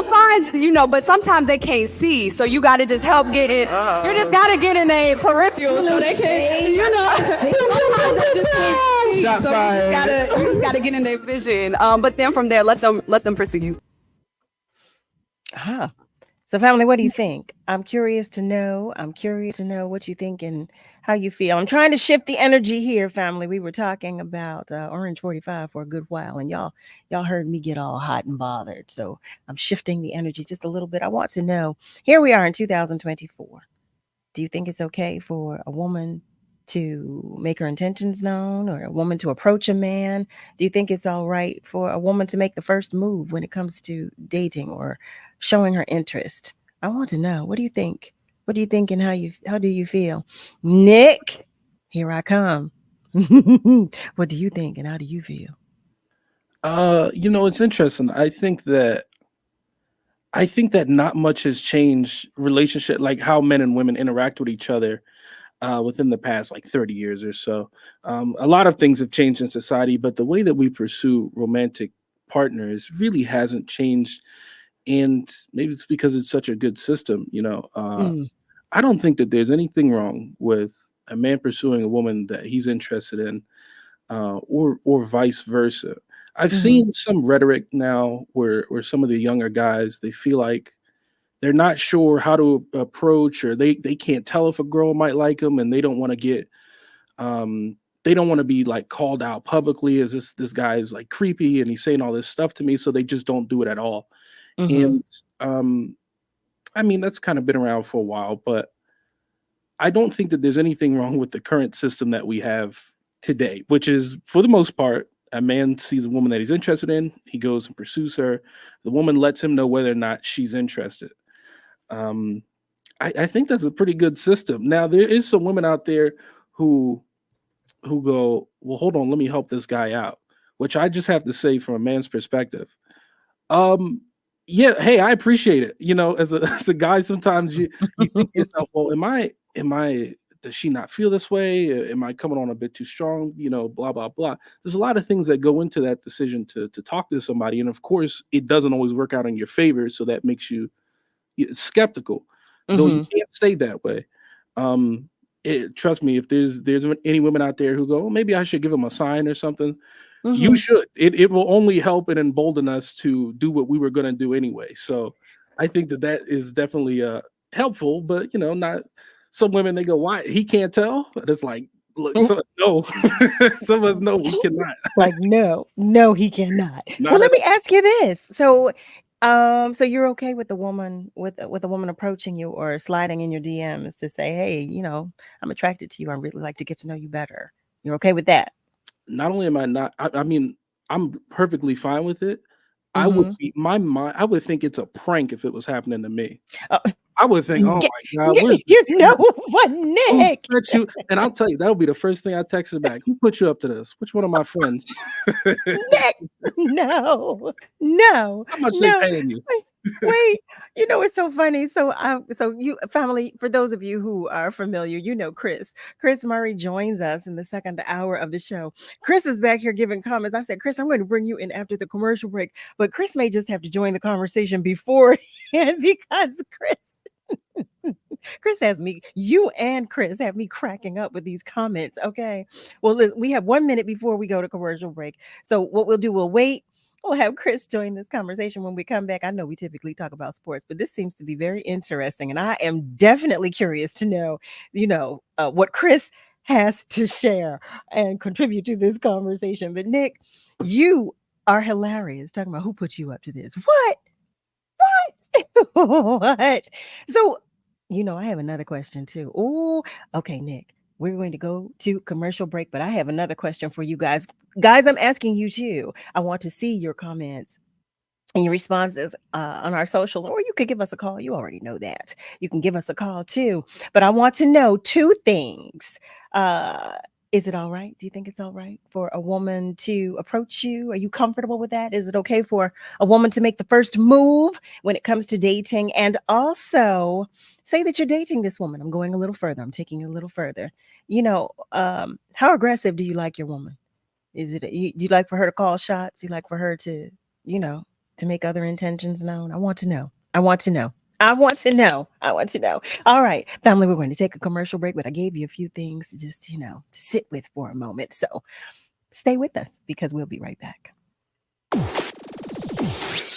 find, you know, but sometimes they can't see. So you got to just help get it. You just got to get in a peripheral so they can, you know, sometimes they just can't see. So you just got to get in their vision. But then from there, let them pursue you. So family, what do you think? I'm curious to know what you think and how you feel. I'm trying to shift the energy here, family. We were talking about Orange 45 for a good while, and y'all heard me get all hot and bothered. So I'm shifting the energy just a little bit. I want to know, here we are in 2024. Do you think it's okay for a woman to make her intentions known, or a woman to approach a man? Do you think it's all right for a woman to make the first move when it comes to dating or showing her interest? I want to know. What do you think? What do you think, and how do you feel? Nick, here I come. What do you think, and how do you feel? You know, it's interesting. I think that not much has changed relationship, like how men and women interact with each other within the past like 30 years or so. A lot of things have changed in society, but the way that we pursue romantic partners really hasn't changed. And maybe it's because it's such a good system, you know. I don't think that there's anything wrong with a man pursuing a woman that he's interested in, or vice versa. I've seen some rhetoric now where some of the younger guys, they feel like they're not sure how to approach, or they can't tell if a girl might like them, and they don't want to get they don't want to be like called out publicly as this guy is like creepy and he's saying all this stuff to me, so they just don't do it at all. And I mean, that's kind of been around for a while, but I don't think that there's anything wrong with the current system that we have today, which is, for the most part, a man sees a woman that he's interested in, he goes and pursues her. The woman lets him know whether or not she's interested. I think that's a pretty good system. Now, there is some women out there who go, well, hold on, let me help this guy out, which I just have to say, from a man's perspective, yeah, hey, I appreciate it. You know, as a guy, sometimes you think to yourself, well, am I does she not feel this way? Am I coming on a bit too strong? You know, blah, blah, blah. There's a lot of things that go into that decision to talk to somebody. And of course, it doesn't always work out in your favor. So that makes you skeptical, though you can't stay that way. Trust me, if there's any women out there who go, oh, maybe I should give them a sign or something, you should. It will only help and embolden us to do what we were going to do anyway. So I think that is definitely helpful. But you know, not some women, they go, why he can't tell? But it's like, look, no, some of us know we cannot. Like, no, he cannot. Well, let me ask you this. So you're okay with the woman with a woman approaching you or sliding in your DMs to say, hey, you know, I'm attracted to you. I really like to get to know you better. You're okay with that? Not only am I not, I mean, I'm perfectly fine with it. I would be, I would think it's a prank if it was happening to me. I would think, oh my God, you know what, Nick? You? And I'll tell you, that'll be the first thing I texted back. Who put you up to this? Which one of my friends? Nick, no. How much they paying you? Wait, you know, it's so funny. So you, family, for those of you who are familiar, you know Chris Murray joins us in the second hour of the show. Chris is back here giving comments. I said, Chris, I'm going to bring you in after the commercial break, but Chris may just have to join the conversation beforehand because Chris has me, you and Chris have me cracking up with these comments. Okay, well, we have 1 minute before we go to commercial break. So what we'll do, we'll wait. We'll have Chris join this conversation when we come back. I know we typically talk about sports, but this seems to be very interesting. And I am definitely curious to know, you know, what Chris has to share and contribute to this conversation. But Nick, you are hilarious talking about who put you up to this. What? What? So, you know, I have another question too. Oh, okay, Nick. We're going to go to commercial break, but I have another question for you guys. Guys, I'm asking you too. I want to see your comments and your responses on our socials, or you could give us a call. You already know that. You can give us a call too. But I want to know two things. Is it all right? Do you think it's all right for a woman to approach you? Are you comfortable with that? Is it okay for a woman to make the first move when it comes to dating? And also say that you're dating this woman. I'm going a little further. I'm taking it a little further. How aggressive do you like your woman? Is it, do you like for her to call shots? You like for her to, to make other intentions known? I want to know. I want to know. All right, family, we're going to take a commercial break, but I gave you a few things to just, to sit with for a moment. So stay with us because we'll be right back.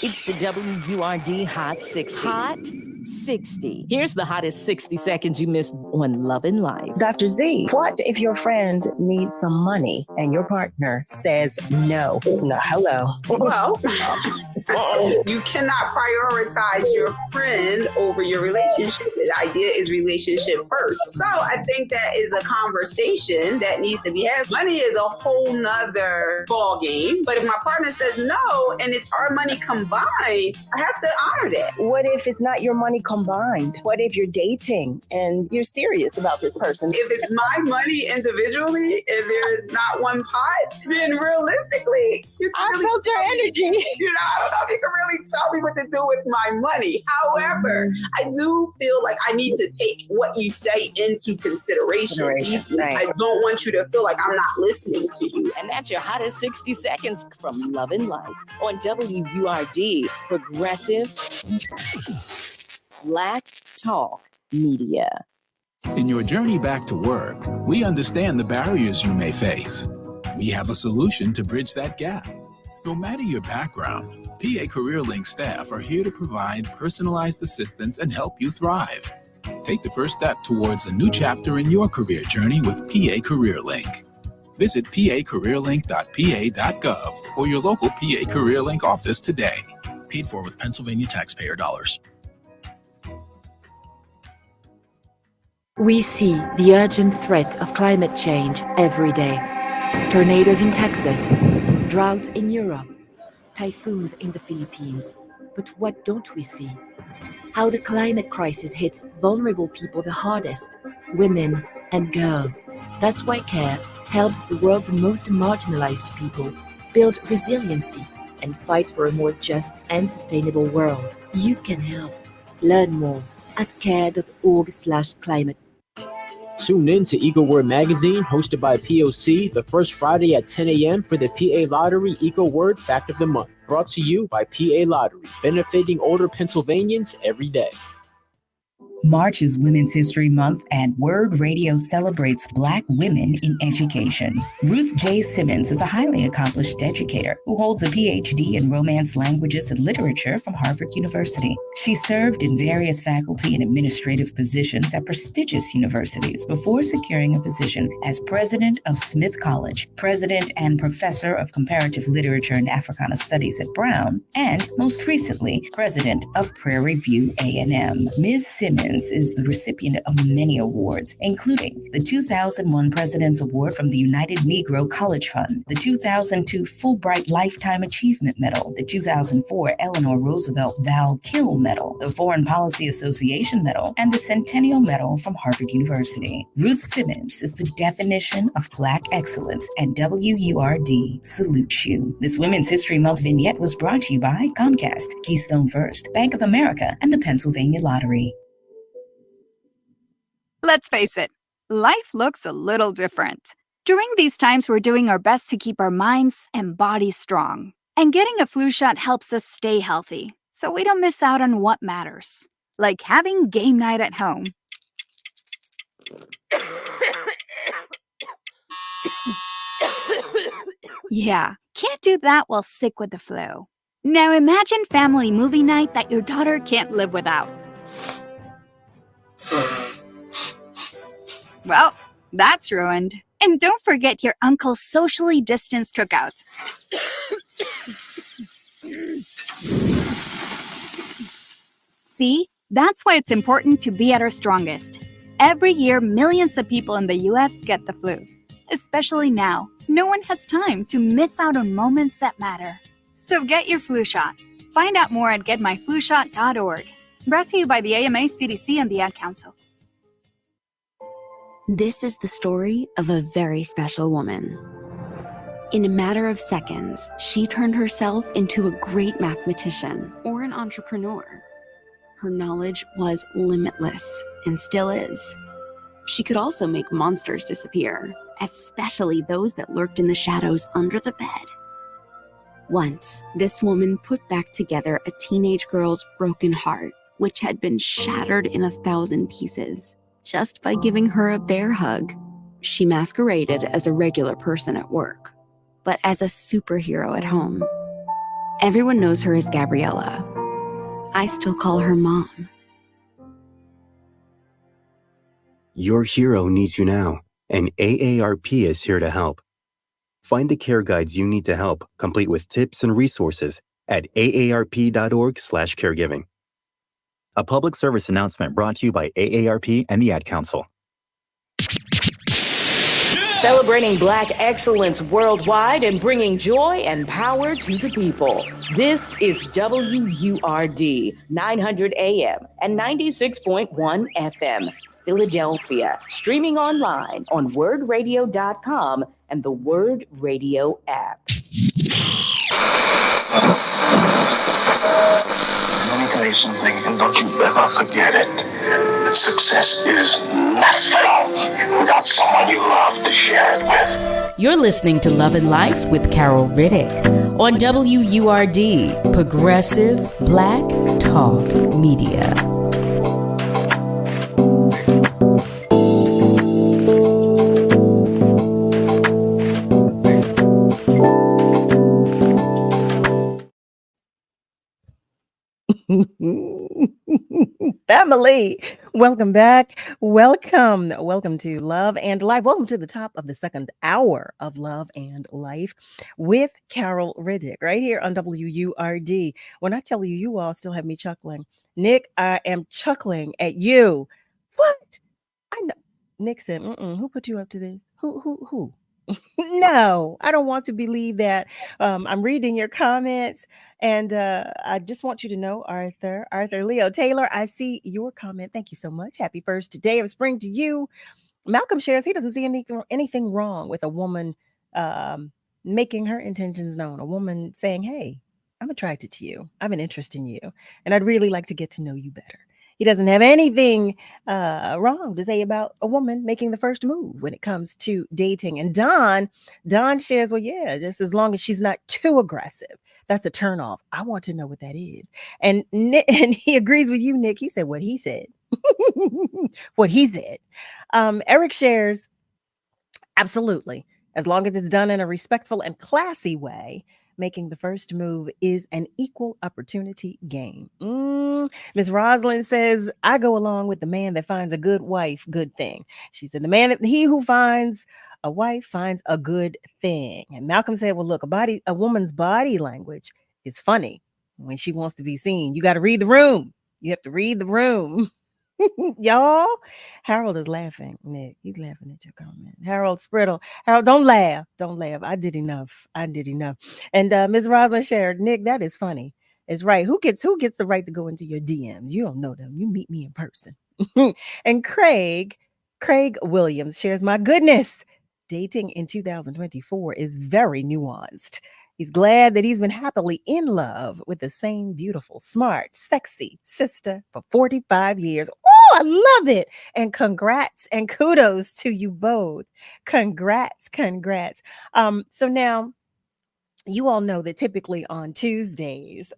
It's the WURD Hot 60. Hot 60. Here's the hottest 60 seconds you missed on Love and Life. Dr. Z, what if your friend needs some money and your partner says no? No, hello. Well, you cannot prioritize your friend over your relationship. The idea is relationship first. So I think that is a conversation that needs to be had. Money is a whole nother ball game. But if my partner says no and it's our money combined, I have to honor that. What if it's not your money combined? What if you're dating and you're serious about this person? If it's my money individually and there is not one pot, then realistically, I felt your energy. I don't know if you can really tell me what to do with my money. However, I do feel like I need to take what you say into consideration. Right. I don't want you to feel like I'm not listening to you. And that's your hottest 60 seconds from Love and Life on WURD, Progressive Black Talk Media. In your journey back to work, we understand the barriers you may face. We have a solution to bridge that gap. No matter your background, PA CareerLink staff are here to provide personalized assistance and help you thrive. Take the first step towards a new chapter in your career journey with PA CareerLink. Visit pacareerlink.pa.gov or your local PA CareerLink office today. Paid for with Pennsylvania taxpayer dollars. We see the urgent threat of climate change every day. Tornadoes in Texas, droughts in Europe, typhoons in the Philippines. But what don't we see? How the climate crisis hits vulnerable people the hardest, women and girls. That's why CARE helps the world's most marginalized people build resiliency and fight for a more just and sustainable world. You can help. Learn more at care.org/climate. Tune in to EcoWord Magazine, hosted by POC, the first Friday at 10 a.m. for the PA Lottery EcoWord Fact of the Month. Brought to you by PA Lottery, benefiting older Pennsylvanians every day. March is Women's History Month, and Word Radio celebrates Black women in education. Ruth J. Simmons is a highly accomplished educator who holds a PhD in Romance Languages and Literature from Harvard University. She served in various faculty and administrative positions at prestigious universities before securing a position as president of Smith College, president and professor of Comparative Literature and Africana Studies at Brown, and most recently, president of Prairie View A&M. Ms. Simmons is the recipient of many awards, including the 2001 President's Award from the United Negro College Fund, the 2002 Fulbright Lifetime Achievement Medal, the 2004 Eleanor Roosevelt Val Kill Medal, the Foreign Policy Association Medal, and the Centennial Medal from Harvard University. Ruth Simmons is the definition of Black excellence, and WURD salutes you. This Women's History Month vignette was brought to you by Comcast, Keystone First, Bank of America, and the Pennsylvania Lottery. Let's face it, life looks a little different. During these times, we're doing our best to keep our minds and bodies strong. And getting a flu shot helps us stay healthy, so we don't miss out on what matters. Like having game night at home. Yeah, can't do that while sick with the flu. Now imagine family movie night that your daughter can't live without. Well, that's ruined. And don't forget your uncle's socially distanced cookout. See, that's why it's important to be at our strongest. Every year, millions of people in the U.S. get the flu. Especially now, no one has time to miss out on moments that matter. So get your flu shot. Find out more at getmyflushot.org. Brought to you by the AMA, CDC, and the Ad Council. This is the story of a very special woman. In a matter of seconds, she turned herself into a great mathematician or an entrepreneur. Her knowledge was limitless and still is. She could also make monsters disappear, especially those that lurked in the shadows under the bed. Once, this woman put back together a teenage girl's broken heart, which had been shattered in 1,000 pieces, just by giving her a bear hug. She masqueraded as a regular person at work, but as a superhero at home. Everyone knows her as Gabriella. I still call her Mom. Your hero needs you now, and AARP is here to help. Find the care guides you need to help, complete with tips and resources at aarp.org/caregiving. A public service announcement brought to you by AARP and the Ad Council. Celebrating Black excellence worldwide and bringing joy and power to the people. This is WURD 900 AM and 96.1 FM, Philadelphia. Streaming online on wordradio.com and the Word Radio app. Let me tell you something, and don't you ever forget it. Success is nothing without someone you love to share it with. You're listening to Love and Life with Carol Riddick on WURD, Progressive Black Talk Media. Family, welcome back. Welcome to Love and Life. Welcome to the top of the second hour of Love and Life with Carol Riddick right here on WURD. When I tell you, you all still have me chuckling. Nick, I am chuckling at you. What? I know. Nick said, who put you up to this? Who? No, I don't want to believe that. I'm reading your comments, and I just want you to know, Arthur Leo Taylor, I see your comment. Thank you so much. Happy first day of spring to you. Malcolm shares he doesn't see anything wrong with a woman making her intentions known. A woman saying, hey, I'm attracted to you. I have an interest in you, and I'd really like to get to know you better. He doesn't have anything wrong to say about a woman making the first move when it comes to dating. And Don shares, well, yeah, just as long as she's not too aggressive, that's a turnoff. I want to know what that is. And he agrees with you, Nick. He said what he said. What he said. Eric shares, absolutely. As long as it's done in a respectful and classy way, making the first move is an equal opportunity game. Ms. Rosalind says, I go along with the man that finds a good wife, good thing. She said, he who finds a wife finds a good thing. And Malcolm said, well, look, a woman's body language is funny when she wants to be seen. You got to read the room. You have to read the room. Y'all, Harold is laughing. Nick, he's laughing at your comment. Harold Sprittle. Harold, don't laugh. I did enough. And Ms. Rosalind shared, Nick, that is funny. It's right. Who gets the right to go into your DMs? You don't know them. You meet me in person. And Craig Williams shares, my goodness, dating in 2024 is very nuanced. He's glad that he's been happily in love with the same beautiful, smart, sexy sister for 45 years. Oh, I love it. And congrats and kudos to you both. Congrats. So now you all know that typically on Tuesdays,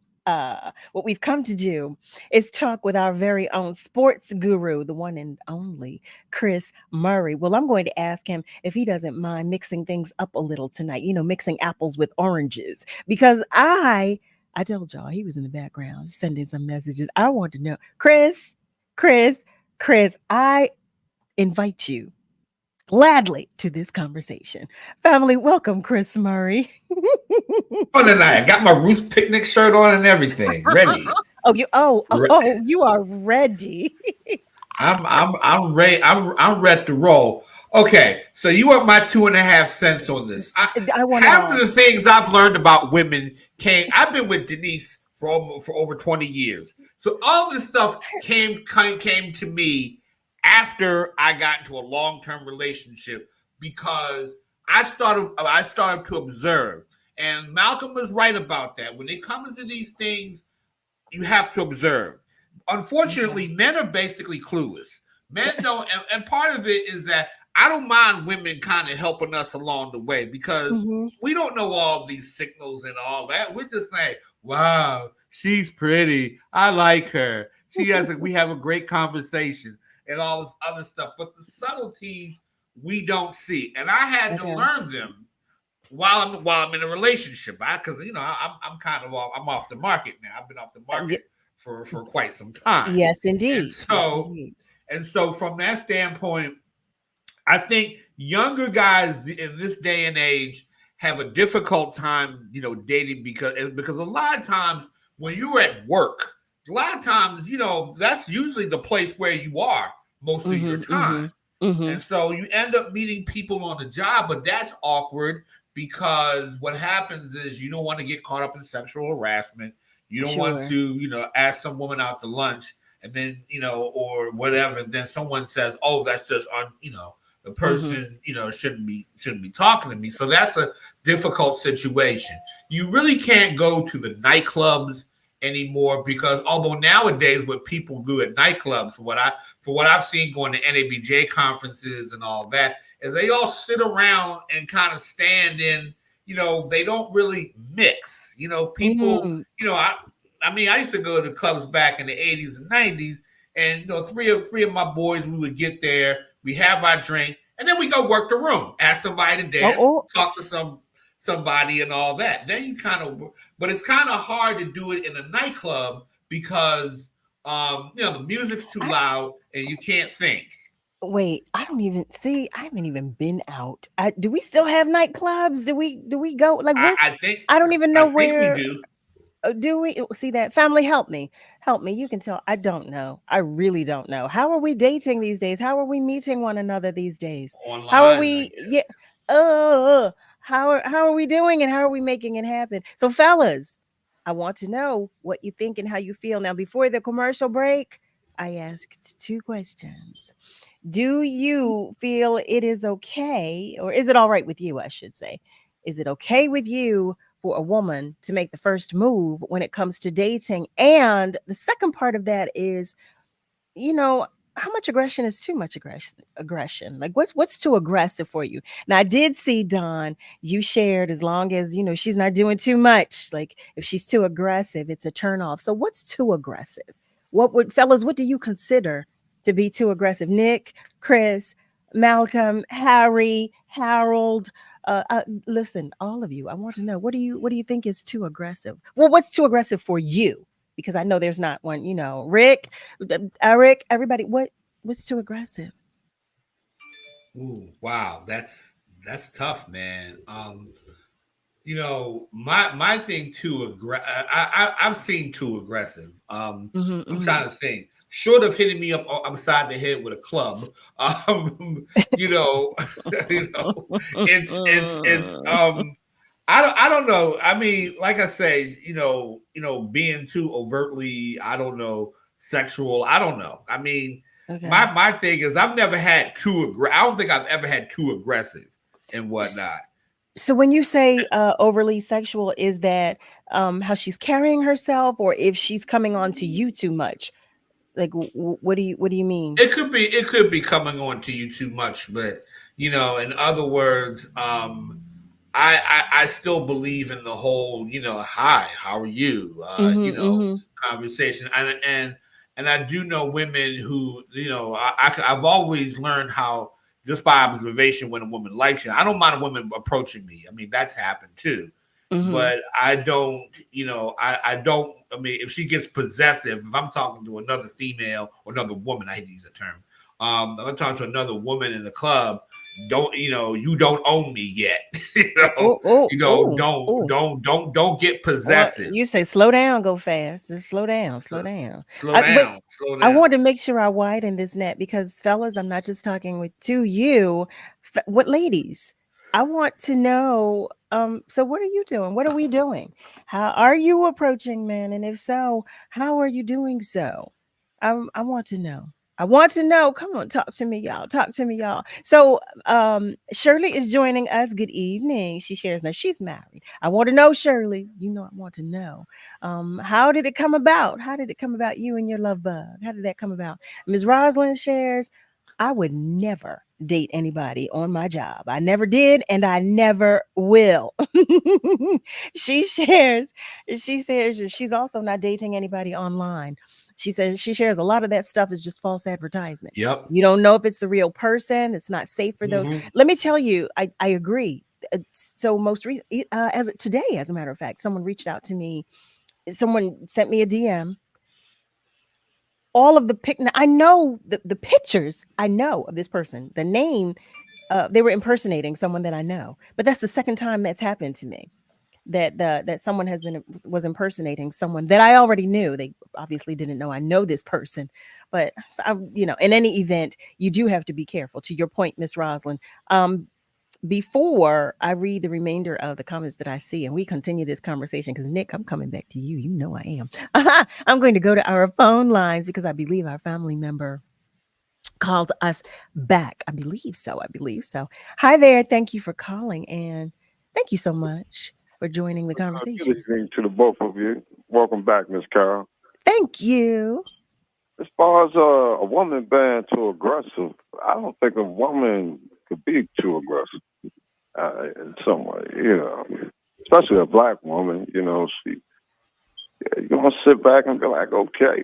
what we've come to do is talk with our very own sports guru, the one and only Chris Murray. Well, I'm going to ask him if he doesn't mind mixing things up a little tonight, mixing apples with oranges, because I told y'all he was in the background sending some messages. I want to know, Chris, I invite you gladly to this conversation. Family, welcome, Chris Murray. Oh, tonight I got my Roots Picnic shirt on and everything, ready. You are ready. I'm ready. I'm ready to roll. Okay, so you want my 2.5 cents on this? I want half of the things I've learned about women I've been with Denise for over 20 years. So all this stuff came to me after I got into a long-term relationship because I started to observe. And Malcolm was right about that. When it comes to these things, you have to observe. Unfortunately, men are basically clueless. Men don't, and part of it is that I don't mind women kind of helping us along the way because we don't know all these signals and all that. We're just saying, wow, she's pretty. I like her. We have a great conversation and all this other stuff. But the subtleties we don't see. And I had to learn them while I'm in a relationship, because I'm kind of off the market now. I've been off the market for quite some time. Yes, indeed. And so from that standpoint, I think younger guys in this day and age have a difficult time, dating because a lot of times when you're at work, a lot of times, that's usually the place where you are most of your time. And so you end up meeting people on the job, but that's awkward because what happens is you don't want to get caught up in sexual harassment. You don't want to, ask some woman out to lunch and then, or whatever. And then someone says, oh, that's just the person, shouldn't be talking to me. So that's a difficult situation. You really can't go to the nightclubs anymore because although nowadays what people do at nightclubs, for what I've seen going to NABJ conferences and all that, is they all sit around and kind of stand in, they don't really mix. People, I used to go to clubs back in the 80s and 90s, and three of my boys, we would get there, we have our drink, and then we go work the room, ask somebody to dance, talk to somebody and all that. Then you but it's kind of hard to do it in a nightclub because the music's too loud and you can't think. Wait, I haven't even been out. Do we still have nightclubs? Do we go like what? I don't even know where. We do. Do we see that? Family, help me. You can tell. I don't know. I really don't know. How are we dating these days? How are we meeting one another these days? Online, how are we? Yeah. How are we doing and how are we making it happen? So, fellas, I want to know what you think and how you feel. Now, before the commercial break, I asked 2 questions. Do you feel it is okay, or is it all right with you? I should say, is it okay with you for a woman to make the first move when it comes to dating? And the second part of that is, how much aggression is too much aggression? Like what's too aggressive for you? Now I did see, Don, you shared as long as she's not doing too much. Like if she's too aggressive, it's a turn off. So what's too aggressive? Fellas, what do you consider to be too aggressive? Nick, Chris, Malcolm, Harry, Harold, listen, all of you, I want to know, what do you think is too aggressive? Well, what's too aggressive for you? Because I know there's not one, Rick, Eric, everybody, what's too aggressive? Ooh, wow. That's tough, man. My thing too I've seen too aggressive. I'm trying to think. Short of hitting me up upside the head with a club, it's I don't know. I mean, like I say, being too overtly, I don't know, sexual. I don't know. I mean, my thing is I've never had I don't think I've ever had too aggressive and whatnot. So when you say overly sexual, is that how she's carrying herself, or if she's coming on to you too much? Like, what do you mean? It could be coming on to you too much, but in other words, I still believe in the whole, hi, how are you? Conversation, and I do know women who, I've always learned how, just by observation, when a woman likes you. I don't mind a woman approaching me. I mean, that's happened too. But I don't, I don't. I mean, if she gets possessive, if I'm talking to another female or another woman, I hate to use the term. If I'm talking to another woman in the club, you don't own me yet. Don't get possessive. Well, you say slow down, go fast. Just slow down. Slow down. I want to make sure I widen this net because, fellas, I'm not just talking to you. What ladies? I want to know. So what are you doing? What are we doing? How are you approaching men? And if so, how are you doing so? I want to know. I want to know. Come on, talk to me, y'all. Talk to me, y'all. So, Shirley is joining us. Good evening. She shares now she's married. I want to know, Shirley. You know, I want to know. How did it come about? How did it come about? You and your love bug. How did that come about? Ms. Rosalind shares. I would never date anybody on my job. I never did, and I never will. she shares. She says she's also not dating anybody online. She says she shares a lot of that stuff is just false advertisement. Yep. You don't know if it's the real person. It's not safe for those. Mhm. Let me tell you, I agree. So most recently, as today, as a matter of fact, someone reached out to me. Someone sent me a DM. All of the I know the pictures. I know of this person. The name, they were impersonating someone that I know. But that's the second time that's happened to me. That someone was impersonating someone that I already knew. They obviously didn't know I know this person, but in any event, you do have to be careful. To your point, Miss Roslyn. Before I read the remainder of the comments that I see, and we continue this conversation, because Nick, I'm coming back to you. You know I am. I'm going to go to our phone lines because I believe our family member called us back. I believe so. Hi there. Thank you for calling, and thank you so much for joining the Good conversation. evening to the both of you. Welcome back, Miss Carol. Thank you. As far as a woman being too aggressive, I don't think a woman could be too aggressive in some way, especially a black woman, she, you want to sit back and be like, okay,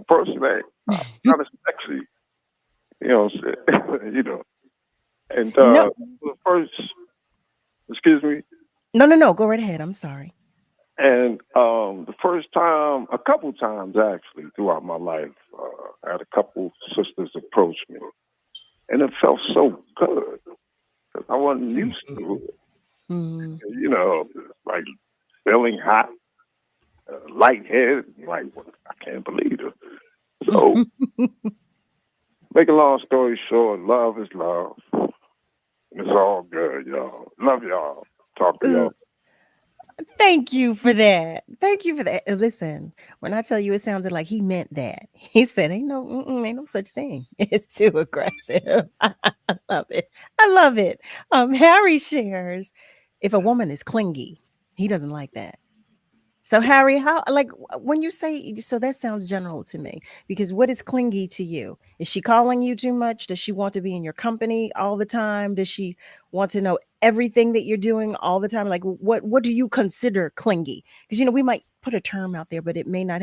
personally, I'm kind of sexy, and No, the first, excuse me, no. Go right ahead. I'm sorry. and the first time, a couple times actually throughout my life, I had a couple sisters approach me, and it felt so good because I wasn't used to it. Like feeling hot, lightheaded, like I can't believe it. So, make a long story short, love is love. It's all good, y'all. Love y'all. Talk to y'all. Thank you for that. Thank you for that. Listen, when I tell you, it sounded like he meant that. He said, "Ain't no such thing. It's too aggressive." I love it. I love it. Harry shares, if a woman is clingy, he doesn't like that. So Harry, how when you say so that sounds general to me because what is clingy to you? Is she calling you too much? Does she want to be in your company all the time? Does she want to know everything that you're doing all the time? Like what do you consider clingy? Because we might put a term out there, but it may not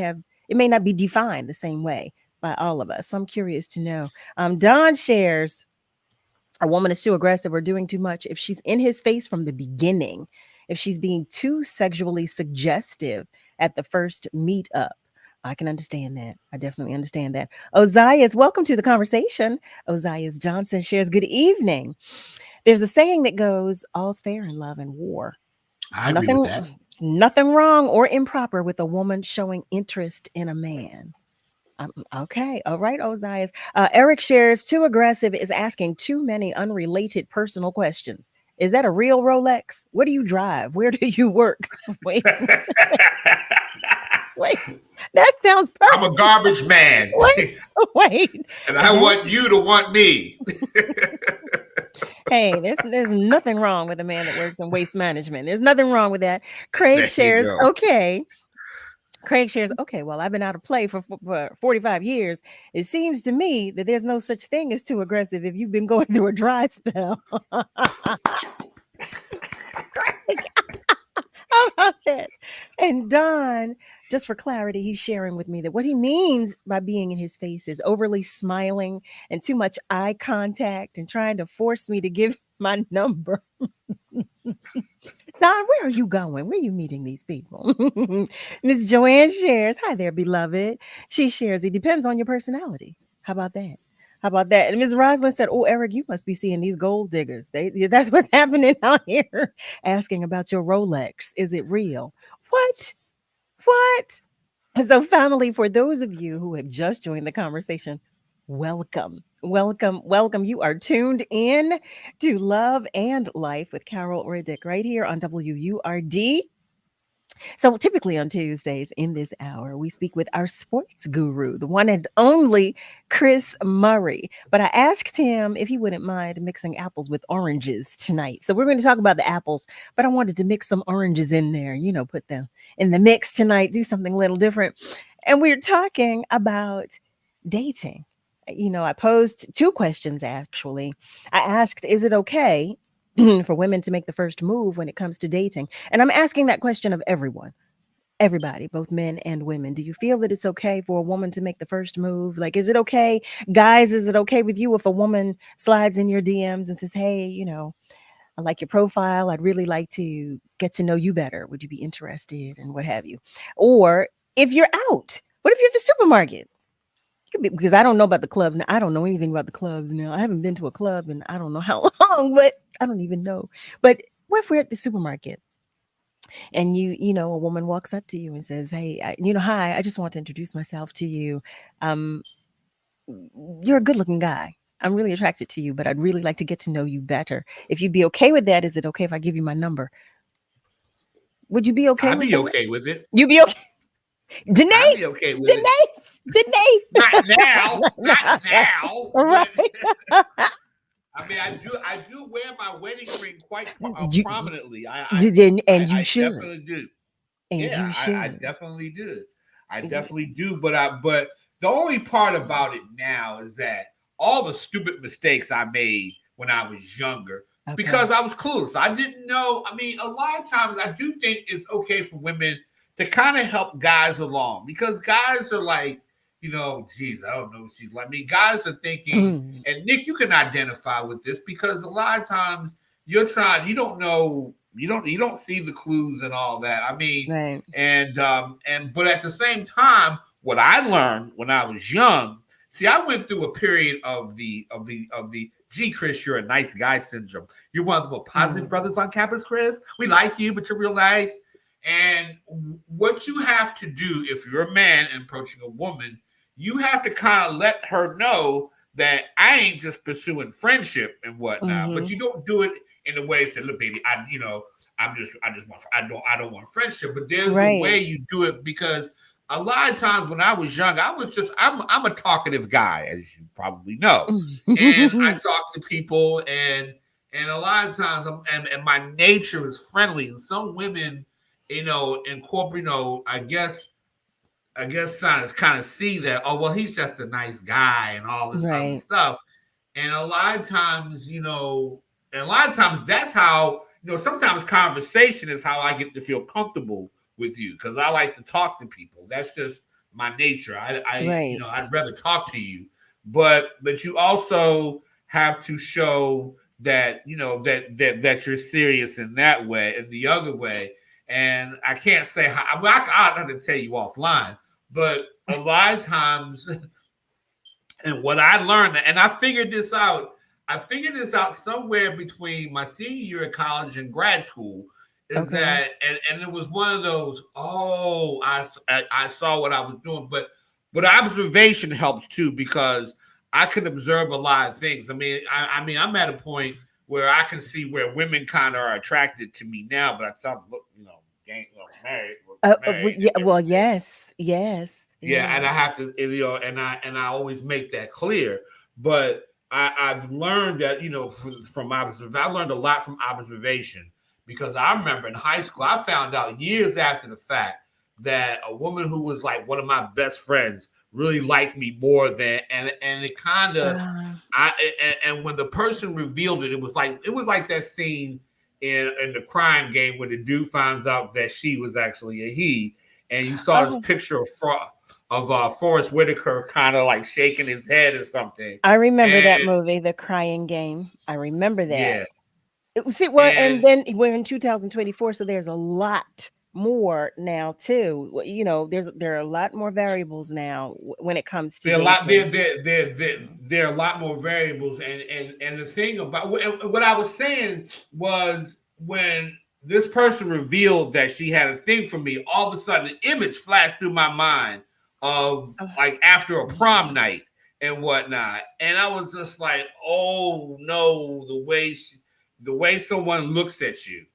be defined the same way by all of us. So I'm curious to know. Don shares a woman is too aggressive or doing too much if she's in his face from the beginning, if she's being too sexually suggestive at the first meetup. I can understand that. I definitely understand that. Ozias, welcome to the conversation. Ozias Johnson shares, good evening. There's a saying that goes, all's fair in love and war. I agree with that. Nothing wrong or improper with a woman showing interest in a man. Okay. All right, Ozias. Eric shares, too aggressive is asking too many unrelated personal questions. Is that a real Rolex? What do you drive? Where do you work? Wait. Wait. That sounds personal. I'm a garbage man. Wait. And I want you to want me. Hey, there's nothing wrong with a man that works in waste management. There's nothing wrong with that. Craig shares, okay. Craig shares, okay, well, I've been out of play for 45 years. It seems to me that there's no such thing as too aggressive if you've been going through a dry spell. How about that? And Don, just for clarity, he's sharing with me that what he means by being in his face is overly smiling and too much eye contact and trying to force me to give my number. Don, where are you going? Where are you meeting these people? Miss Joanne shares, hi there, beloved. She shares, it depends on your personality. How about that? How about that? And Ms. Roslyn said, oh, Eric, you must be seeing these gold diggers. That's what's happening out here. Asking about your Rolex. Is it real? What? So, family, for those of you who have just joined the conversation, welcome. Welcome, welcome. You are tuned in to Love and Life with Carol Riddick right here on WURD. So, typically on Tuesdays in this hour, we speak with our sports guru, the one and only Chris Murray. But I asked him if he wouldn't mind mixing apples with oranges tonight. So, we're going to talk about the apples, but I wanted to mix some oranges in there, put them in the mix tonight, do something a little different. And we're talking about dating. I posed two questions actually. I asked, is it okay for women to make the first move when it comes to dating? And I'm asking that question of everyone, everybody, both men and women. Do you feel that it's okay for a woman to make the first move? Like, is it okay, guys? Is it okay with you if a woman slides in your DMs and says, hey, I like your profile. I'd really like to get to know you better. Would you be interested? And what have you? Or if you're out, what if you're at the supermarket? Because I don't know about the clubs now. I don't know anything about the clubs now. I haven't been to a club in I don't know how long, but I don't even know. But what if we're at the supermarket and a woman walks up to you and says, "Hey, hi, I just want to introduce myself to you. Um, you're a good-looking guy. I'm really attracted to you, but I'd really like to get to know you better. If you'd be okay with that, is it okay if I give you my number? Would you be okay I'd with be that? okay with it. You'd be okay. Denise, I'd be okay with Denise. Not now. Not now. Right. I mean, I do wear my wedding ring quite prominently. I should. Definitely do. And yeah, you should. I definitely do. I definitely do. But the only part about it now is that all the stupid mistakes I made when I was younger, because I was clueless. I didn't know. I mean, a lot of times I do think it's okay for women to kind of help guys along, because guys are like, geez, I don't know what she's like. I mean, guys are thinking, and Nick, you can identify with this, because a lot of times you don't know, you don't see the clues and all that. I mean, right. But at the same time, what I learned when I was young, see, I went through a period of the gee, Chris, you're a nice guy syndrome. You're one of the more positive brothers on campus, Chris. We like you, but you're real nice. And what you have to do if you're a man and approaching a woman, you have to kind of let her know that I ain't just pursuing friendship and whatnot, but you don't do it in a way that say, look, baby, I don't want friendship. But there's a way you do it, because a lot of times when I was young, I'm a talkative guy, as you probably know, and I talk to people, and a lot of times and my nature is friendly, and some women, incorporate, I guess kind of see that, oh, well, he's just a nice guy and all this other stuff. And a lot of times, that's how, sometimes conversation is how I get to feel comfortable with you, because I like to talk to people. That's just my nature. I'd rather talk to you. But you also have to show that, that you're serious in that way, and the other way. And I can't say how, I'll have to tell you offline, but a lot of times, and what I learned, and I figured this out somewhere between my senior year of college and grad school, is that, and it was one of those, I saw what I was doing, but observation helps too, because I can observe a lot of things. I mean, I'm at a point where I can see where women kind of are attracted to me now, but I thought, look, married. Well, yes. Yeah, and I have to, and I always make that clear. But I've learned that, from observation, I learned a lot from observation, because I remember in high school, I found out years after the fact that a woman who was like one of my best friends really liked me more than, and it kind of, and when the person revealed it, it was like that scene in the Crying Game where the dude finds out that she was actually a he, and you saw this picture of Forrest Whitaker kind of like shaking his head or something. I remember that movie, The Crying Game. I remember that. Yeah. See, well, and then we're in 2024, so there's a lot more now too. There are a lot more variables now when it comes to there are a lot more variables, and the thing about what I was saying was, when this person revealed that she had a thing for me, all of a sudden an image flashed through my mind of like after a prom night, and whatnot. And I was just like, oh no, the way someone looks at you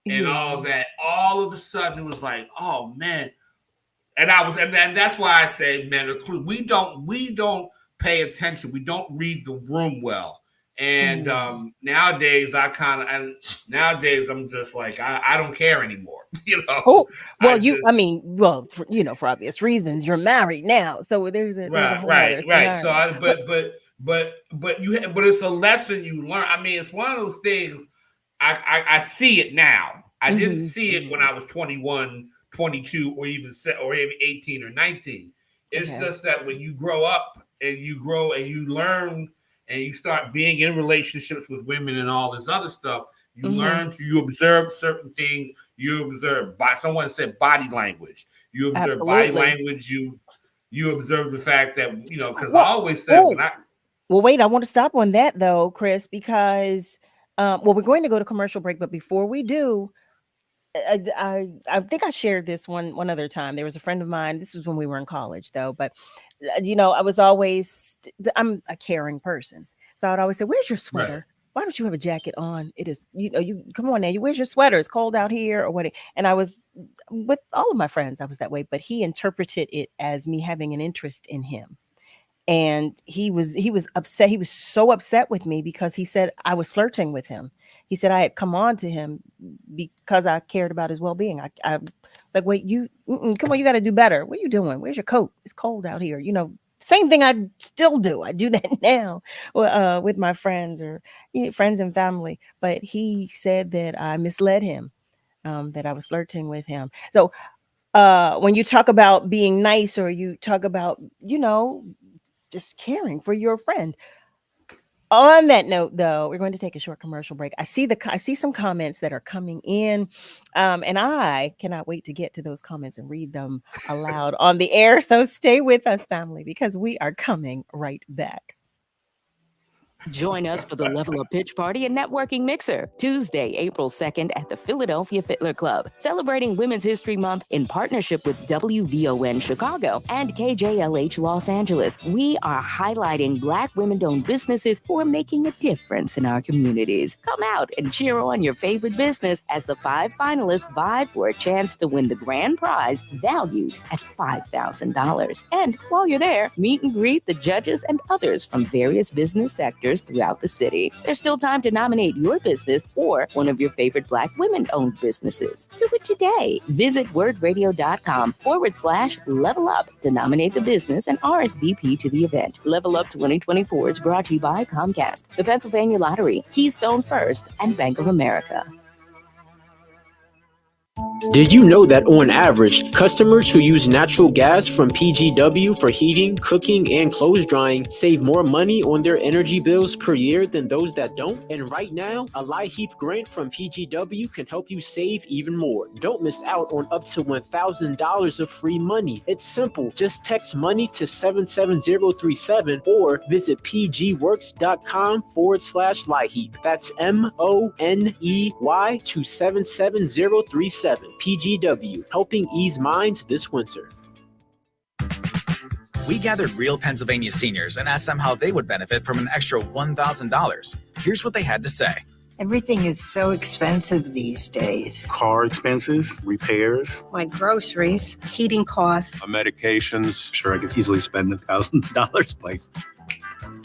and all that, all of a sudden it was like, oh man. And that's why I say men are clue. We don't pay attention. We don't read the room well. And nowadays I'm just like, I don't care anymore. Oh, well, for obvious reasons, you're married now, so there's a whole other right. scenario. But it's a lesson you learn. I mean, it's one of those things. I see it now. I didn't see it when I was 21, 22, or even 18 or 19. It's just that when you grow up and you learn and you start being in relationships with women and all this other stuff, you observe certain things. You observe, someone said body language. You observe body language. You observe the fact that, because I always said Well, wait, I want to stop on that though, Chris, because we're going to go to commercial break, but before we do, I think I shared this one other time. There was a friend of mine. This was when we were in college, though. But I'm a caring person, so I'd always say, "Where's your sweater? Right. Why don't you have a jacket on? It is, you come on now. Where's your sweater? It's cold out here, or what?" And I was with all of my friends. I was that way, but he interpreted it as me having an interest in him. And he was upset. He was so upset with me because he said I was flirting with him. He said I had come on to him because I cared about his well-being. I was like, wait, come on, you got to do better. What are you doing? Where's your coat? It's cold out here. Same thing I still do. I do that now with my friends or friends and family. But he said that I misled him, that I was flirting with him. So when you talk about being nice, or you talk about, just caring for your friend. On that note, though, we're going to take a short commercial break. I see some comments that are coming in, and I cannot wait to get to those comments and read them aloud on the air. So stay with us, family, because we are coming right back. Join us for the Level Up Pitch Party and Networking Mixer, Tuesday, April 2nd at the Philadelphia Fiddler Club, celebrating Women's History Month in partnership with WVON Chicago and KJLH Los Angeles. We are highlighting Black women-owned businesses who are making a difference in our communities. Come out and cheer on your favorite business as the 5 finalists vie for a chance to win the grand prize valued at $5,000. And while you're there, meet and greet the judges and others from various business sectors throughout the city. There's still time to nominate your business or one of your favorite Black women-owned businesses. Do it today. Visit wordradio.com/level up to nominate the business and RSVP to the event. Level Up 2024 is brought to you by Comcast, the Pennsylvania Lottery, Keystone First, and Bank of America. Did you know that on average, customers who use natural gas from PGW for heating, cooking, and clothes drying save more money on their energy bills per year than those that don't? And right now, a LIHEAP grant from PGW can help you save even more. Don't miss out on up to $1,000 of free money. It's simple. Just text money to 77037 or visit pgworks.com/LIHEAP. That's MONEY to 77037. PGW, helping ease minds this winter. We gathered real Pennsylvania seniors and asked them how they would benefit from an extra $1,000. Here's what they had to say. Everything is so expensive these days. Car expenses, repairs. Like groceries, heating costs. Medications. Sure, I could easily spend $1,000 like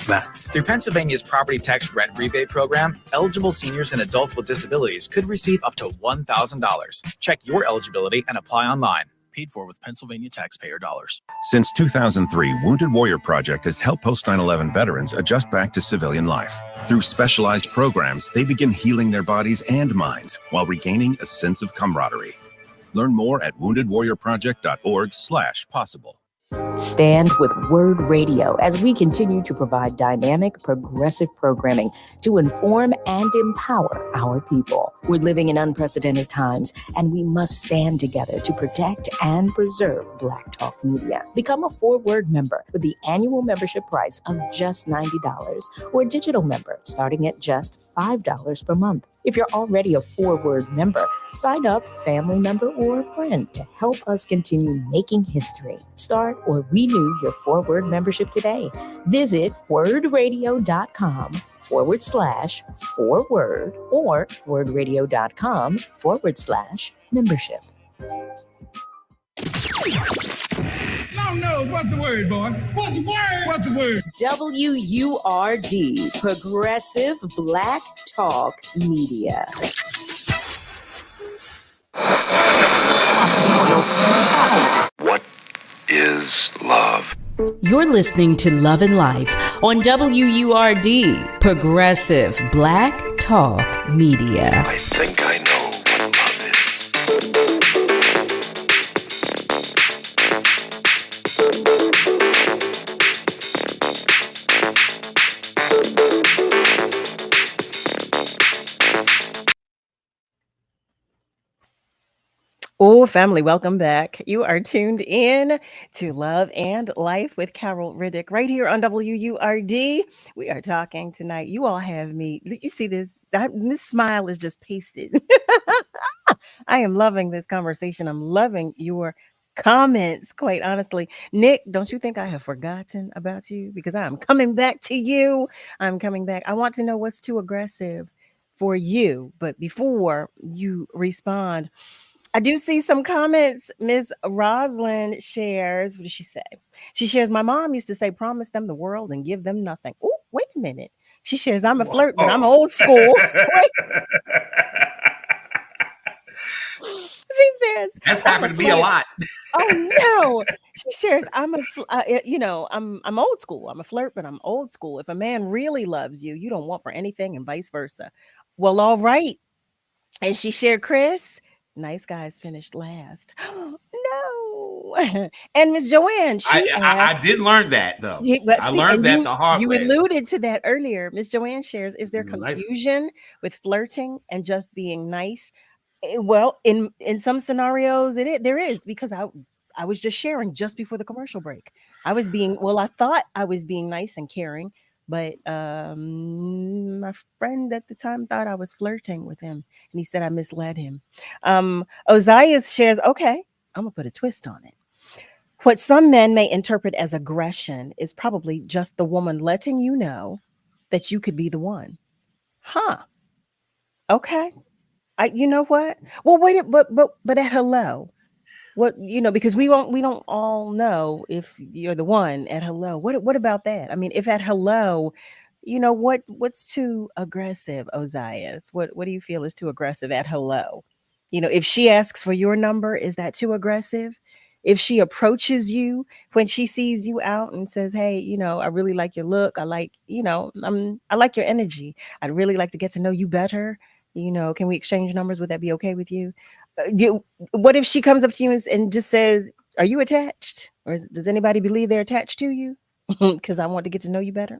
that. Through Pennsylvania's property tax rent rebate program, eligible seniors and adults with disabilities could receive up to $1,000. Check your eligibility and apply online. Paid for with Pennsylvania taxpayer dollars. Since 2003, Wounded Warrior Project has helped post-9/11 veterans adjust back to civilian life. Through specialized programs, they begin healing their bodies and minds while regaining a sense of camaraderie. Learn more at woundedwarriorproject.org/possible. Stand with Word Radio as we continue to provide dynamic, progressive programming to inform and empower our people. We're living in unprecedented times, and we must stand together to protect and preserve Black Talk Media. Become a 4-Word member with the annual membership price of just $90 or a digital member starting at just $5 per month. If you're already a Forward member, sign up, family member, or friend to help us continue making history. Start or renew your Forward membership today. Visit wordradio.com/forward or wordradio.com/membership. Long nose, what's the word, boy? What's the word? What's the word? WURD, Progressive Black Talk Media. What is love? You're listening to Love and Life on WURD, Progressive Black Talk Media. I think I know what love is. Oh, family, welcome back. You are tuned in to Love and Life with Carol Riddick right here on WURD. We are talking tonight. You all have me. You see this? This smile is just pasted. I am loving this conversation. I'm loving your comments, quite honestly. Nick, don't you think I have forgotten about you? Because I'm coming back to you. I'm coming back. I want to know what's too aggressive for you. But before you respond, I do see some comments. Ms. Rosalind shares, what does she say? She shares, my mom used to say, promise them the world and give them nothing. Oh, wait a minute. She shares, I'm a flirt, but I'm old school. She says, That's happened to me a lot. Oh no. She shares, I'm old school. I'm a flirt, but I'm old school. If a man really loves you, you don't want for anything and vice versa. Well, all right. And she shared, Chris, nice guys finished last. No. And Miss Joanne, I did learn that though. I learned that the hard way. You alluded to that earlier. Miss Joanne shares, is there confusion with flirting and just being nice? Well, in some scenarios, there is, because I was just sharing just before the commercial break. I thought I was being nice and caring, but my friend at the time thought I was flirting with him, and he said I misled him. Ozias shares, okay, I'm gonna put a twist on it. What some men may interpret as aggression is probably just the woman letting you know that you could be the one. Huh. Okay. You know what? Well, wait, but at hello, what, because we don't all know if you're the one at hello. What about that? I mean, if at hello, what's too aggressive, Ozias? What do you feel is too aggressive at hello? If she asks for your number, is that too aggressive? If she approaches you when she sees you out and says, hey, I really like your look. I like, I like your energy. I'd really like to get to know you better. Can we exchange numbers? Would that be okay with you? What if she comes up to you and just says, are you attached? Or does anybody believe they're attached to you? Because I want to get to know you better.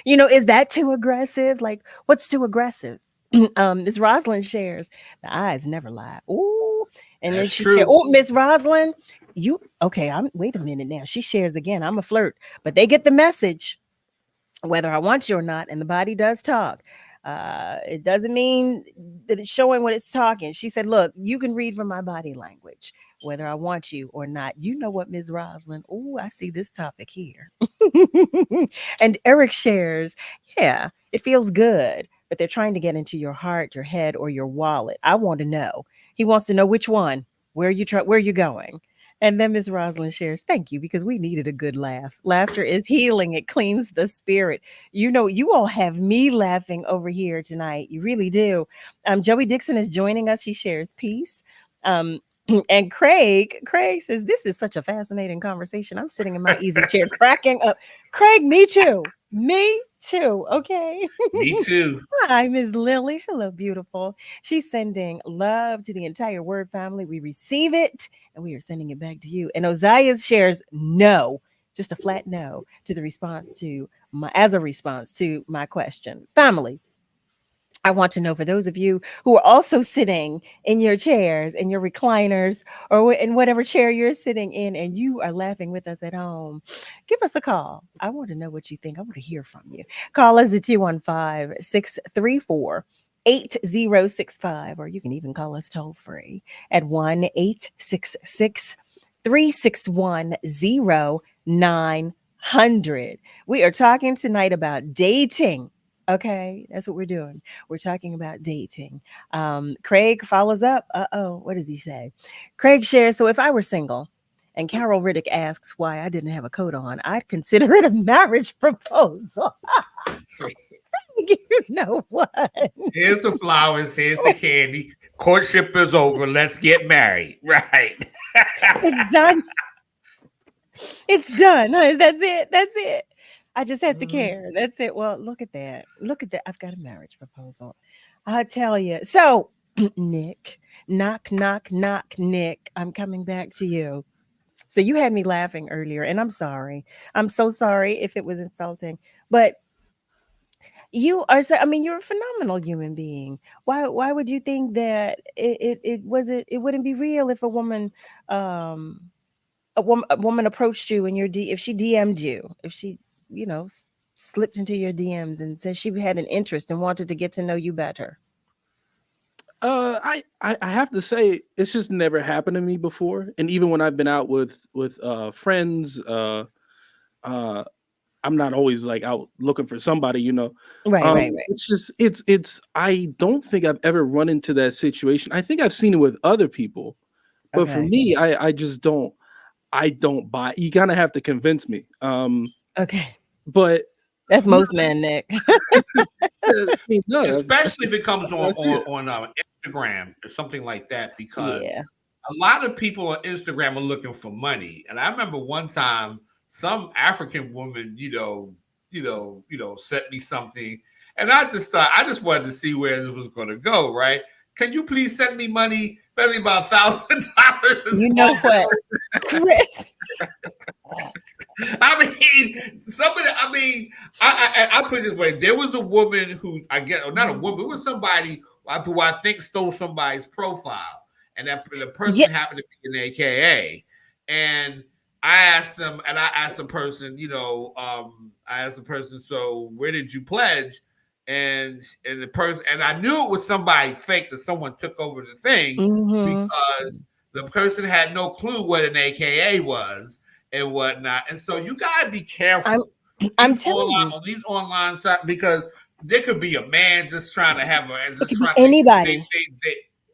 Is that too aggressive? Like, what's too aggressive? Miss Rosalind shares, the eyes never lie. Ooh. And then she shares, Miss Rosalind, wait a minute now. She shares again, I'm a flirt, but they get the message, whether I want you or not, and the body does talk. It doesn't mean that it's showing what it's talking. She said, look, you can read from my body language, whether I want you or not. You know what, Ms. Rosalind? Oh, I see this topic here. And Eric shares, yeah, it feels good, but they're trying to get into your heart, your head, or your wallet. I want to know. He wants to know which one, where you going. And then Ms. Rosalind shares, thank you, because we needed a good laugh. Laughter is healing. It cleans the spirit. You all have me laughing over here tonight. You really do. Joey Dixon is joining us. She shares peace. And Craig says, this is such a fascinating conversation. I'm sitting in my easy chair cracking up. Craig, me too. Me too. Okay. Me too. Hi, Ms. Lily. Hello, beautiful. She's sending love to the entire Word family. We receive it and we are sending it back to you. And Ozias shares no, just a flat no to the response to my question. Family, I want to know, for those of you who are also sitting in your chairs, in your recliners, or in whatever chair you're sitting in, and you are laughing with us at home, give us a call. I want to know what you think. I want to hear from you. Call us at 215-634-8065, or you can even call us toll free at 1-866-361-0900. We are talking tonight about dating. Okay, that's what we're doing. We're talking about dating. Craig follows up. What does he say? Craig shares, so if I were single and Carol Riddick asks why I didn't have a coat on, I'd consider it a marriage proposal. You know what? Here's the flowers. Here's the candy. Courtship is over. Let's get married. Right. It's done. It's done. That's it. That's it. I just have to care. That's it. Well, look at that. Look at that. I've got a marriage proposal. I tell you. So, Nick, knock, knock, knock, Nick. I'm coming back to you. So you had me laughing earlier, and I'm sorry. I'm so sorry if it was insulting. But you are so, I mean, you're a phenomenal human being. Why would you think that it wouldn't be real if a woman a woman approached you in your if she DM'd you, if she, slipped into your DMs and said she had an interest and wanted to get to know you better? I have to say it's just never happened to me before, and even when I've been out with friends, I'm not always like out looking for somebody, Right. It's just it's I don't think I've ever run into that situation. I think I've seen it with other people, but for Okay. me, I just don't. I don't buy. You kind of have to convince me. Okay. But that's most men, Nick. Especially if it comes on Instagram or something like that, because a lot of people on Instagram are looking for money. And I remember one time some African woman, sent me something, and I just wanted to see where it was going to go. Right? Can you please send me money? Maybe about $1,000. You know what, Chris? I put it this way. There was a woman who, I guess, or not a woman, it was somebody who I think stole somebody's profile. And the person happened to be an AKA. And I asked the person, so where did you pledge? And the person, and I knew it was somebody fake, that someone took over the thing, because the person had no clue what an AKA was and whatnot. And so you gotta be careful. I'm telling you, on these online sites, because there could be a man just trying to have anybody.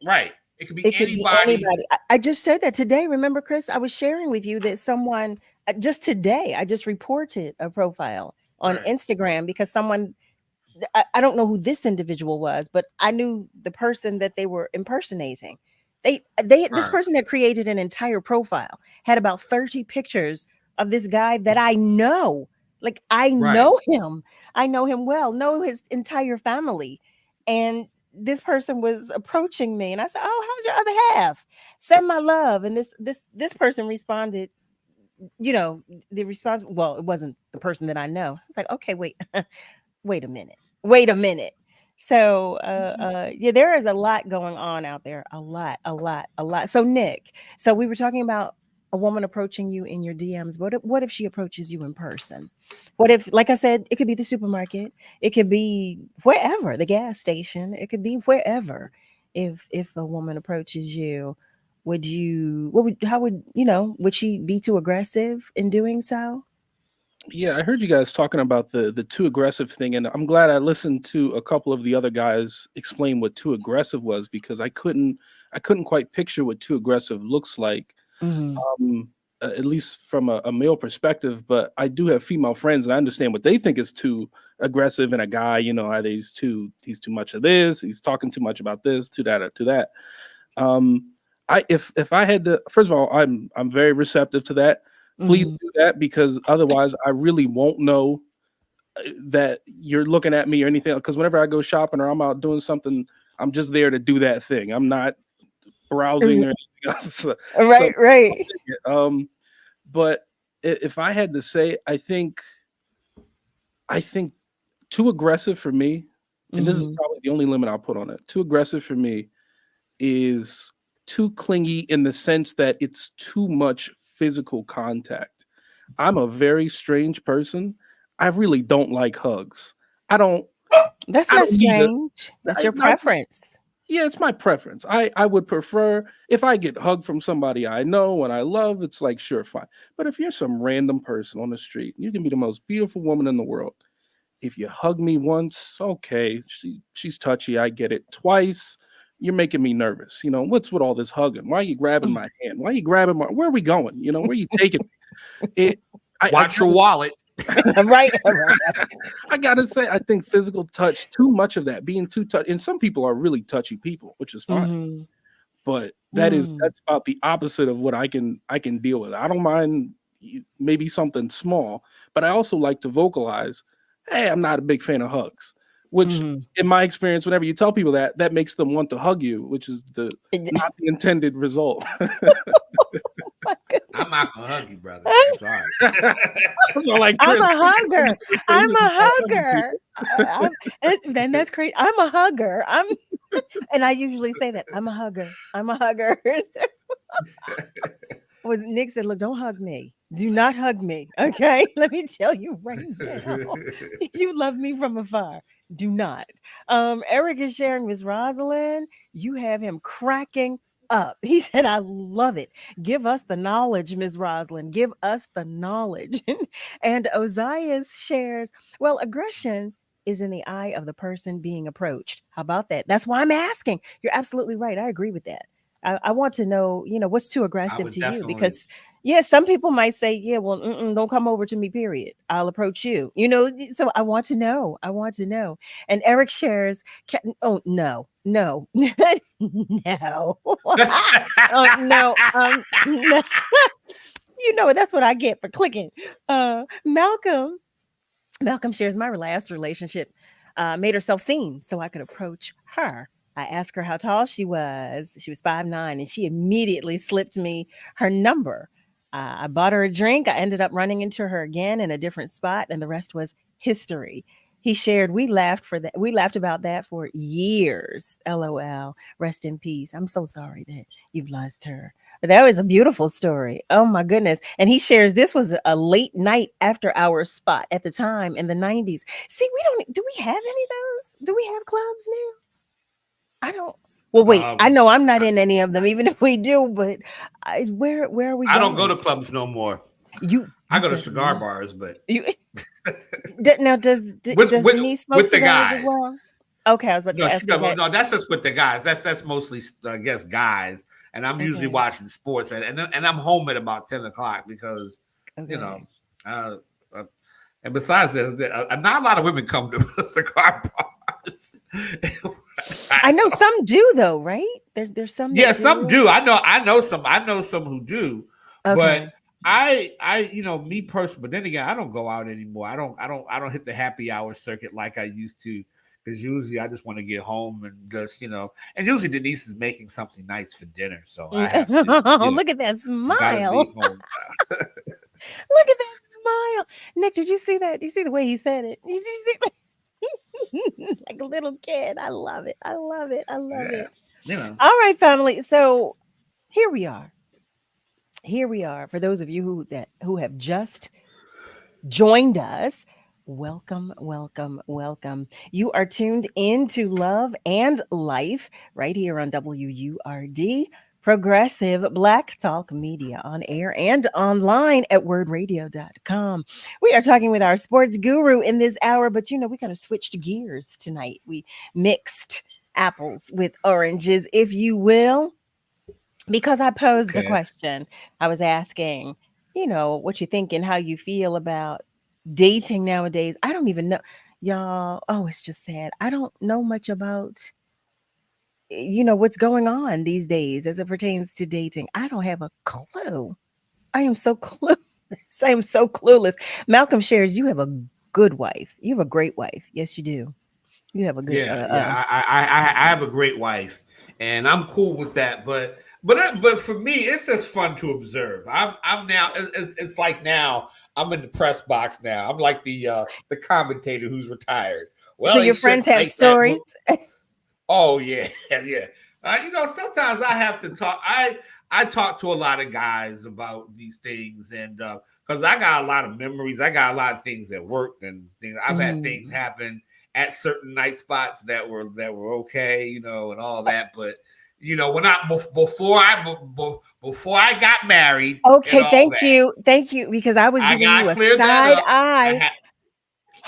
Right. It could be anybody. I just said that today. Remember, Chris, I was sharing with you that someone just today, I just reported a profile on Instagram because someone, I don't know who this individual was, but I knew the person that they were impersonating. This person had created an entire profile, had about 30 pictures of this guy that I know. Like, I know him. I know him well, know his entire family. And this person was approaching me, and I said, "Oh, how's your other half? Send my love." And this person responded, the response, well, it wasn't the person that I know. I was like, "Okay, wait a minute. So there is a lot going on out there. A lot. So Nick, so we were talking about a woman approaching you in your DMs. What if she approaches you in person? What if, like I said, it could be the supermarket, it could be wherever, the gas station, it could be wherever. If a woman approaches you, would she be too aggressive in doing so? Yeah, I heard you guys talking about the too aggressive thing, and I'm glad I listened to a couple of the other guys explain what too aggressive was, because I couldn't quite picture what too aggressive looks like, at least from a male perspective. But I do have female friends, and I understand what they think is too aggressive in a guy. Either he's too much of this, he's talking too much about this, to that, or to that. If I had to, first of all, I'm very receptive to that. Please do that, because otherwise I really won't know that you're looking at me or anything. Because whenever I go shopping or I'm out doing something, I'm just there to do that thing. I'm not browsing or anything else. Right. But if I had to say, I think too aggressive for me, and this is probably the only limit I'll put on it. Too aggressive for me is too clingy in the sense that it's too much physical contact. I'm a very strange person. I really don't like hugs. That's I not don't need a strange. That's your I just preference. yeah, it's my preference. I would prefer if I get hugged from somebody I know and I love, it's like, sure, fine. But if you're some random person on the street, you can be the most beautiful woman in the world. If you hug me once, okay, she's touchy, I get it. Twice, you're making me nervous. You know, what's with all this hugging? Why are you grabbing my hand? Why are you grabbing where are we going? You know, where are you taking me? Watch your wallet. Right. I gotta say, I think physical touch, too much of that, being too touchy, and some people are really touchy people, which is fine. Mhm. But that's about the opposite of what I can deal with. I don't mind maybe something small, but I also like to vocalize, hey, I'm not a big fan of hugs. Which, in my experience, whenever you tell people that makes them want to hug you, which is not the intended result. I'm not gonna hug you, brother. I'm sorry. That's why I like I'm Chris. a hugger. I'm a Just start hugging hugger. Then that's great. I'm a hugger. And I usually say that I'm a hugger. I'm a hugger. Well, Nick said, "Look, don't hug me. Do not hug me. Okay, let me tell you right now. You love me from afar. Do not." Eric is sharing with Rosalind. You have him cracking up. He said, "I love it. Give us the knowledge, Ms. Rosalind. Give us the knowledge." And Ozias shares, "Well, aggression is in the eye of the person being approached. How about that? That's why I'm asking. You're absolutely right. I agree with that. I want to know, what's too aggressive to you? Because, yeah, some people might say, yeah, well, don't come over to me, period. I'll approach you, so I want to know. I want to know. And Eric shares, oh, no, no, no. Oh, no. No. That's what I get for clicking. Malcolm shares, my last relationship made herself seen so I could approach her. I asked her how tall she was. She was 5'9", and she immediately slipped me her number. I bought her a drink. I ended up running into her again in a different spot, and the rest was history. He shared, we laughed about that for years. LOL. Rest in peace. I'm so sorry that you've lost her. That was a beautiful story. Oh my goodness. And he shares, this was a late night after hours spot at the time in the 90s. See, do we have any of those? Do we have clubs now? I don't. Well, wait, I know I'm not in any of them, even if we do, but where are we going? I don't go to clubs no more. I go to cigar bars, but now does Denise smoke with the cigars guys as well? Okay, I was about to ask. No, that's just with the guys. That's mostly, I guess, guys. And I'm usually watching sports, and I'm home at about 10 o'clock because, and besides this, not a lot of women come to cigar bars. I know some do, though, right? There's some. Yeah, some do. I know some who do. Okay. But I me personally. But then again, I don't go out anymore. I don't hit the happy hour circuit like I used to. Because usually I just want to get home and just, and usually Denise is making something nice for dinner. So I have to, look at that smile. Look at that smile. Nick, did you see that? Did you see the way he said it? Did you see that? Like a little kid. I love it. I love it. I love it. All right, family. So here we are. For those of you who have just joined us, welcome, welcome, welcome. You are tuned into Love and Life right here on WURD, Progressive Black Talk Media, on air and online at wordradio.com. We are talking with our sports guru in this hour, but we got to switch gears tonight. We mixed apples with oranges, if you will, because I posed a question. I was asking, what you think and how you feel about dating nowadays. I don't even know, y'all. Oh, it's just sad. I don't know much about, what's going on these days as it pertains to dating. I don't have a clue. I am so clueless. Malcolm shares, you have a good wife. You have a great wife. Yes, you do. You have a good. I have a great wife, and I'm cool with that. But for me, it's just fun to observe. I'm now. It's like now I'm in the press box now. I'm like the commentator who's retired. Well, So he your friends shouldn't have make that move. stories? Oh yeah, yeah. Sometimes I have to talk. I talk to a lot of guys about these things, and because I got a lot of memories, I got a lot of things at work and things. I've had things happen at certain night spots that were okay, and all that. But when before I got married and Okay, all that, thank you, because I was I giving you gotta a clear that side up. eye.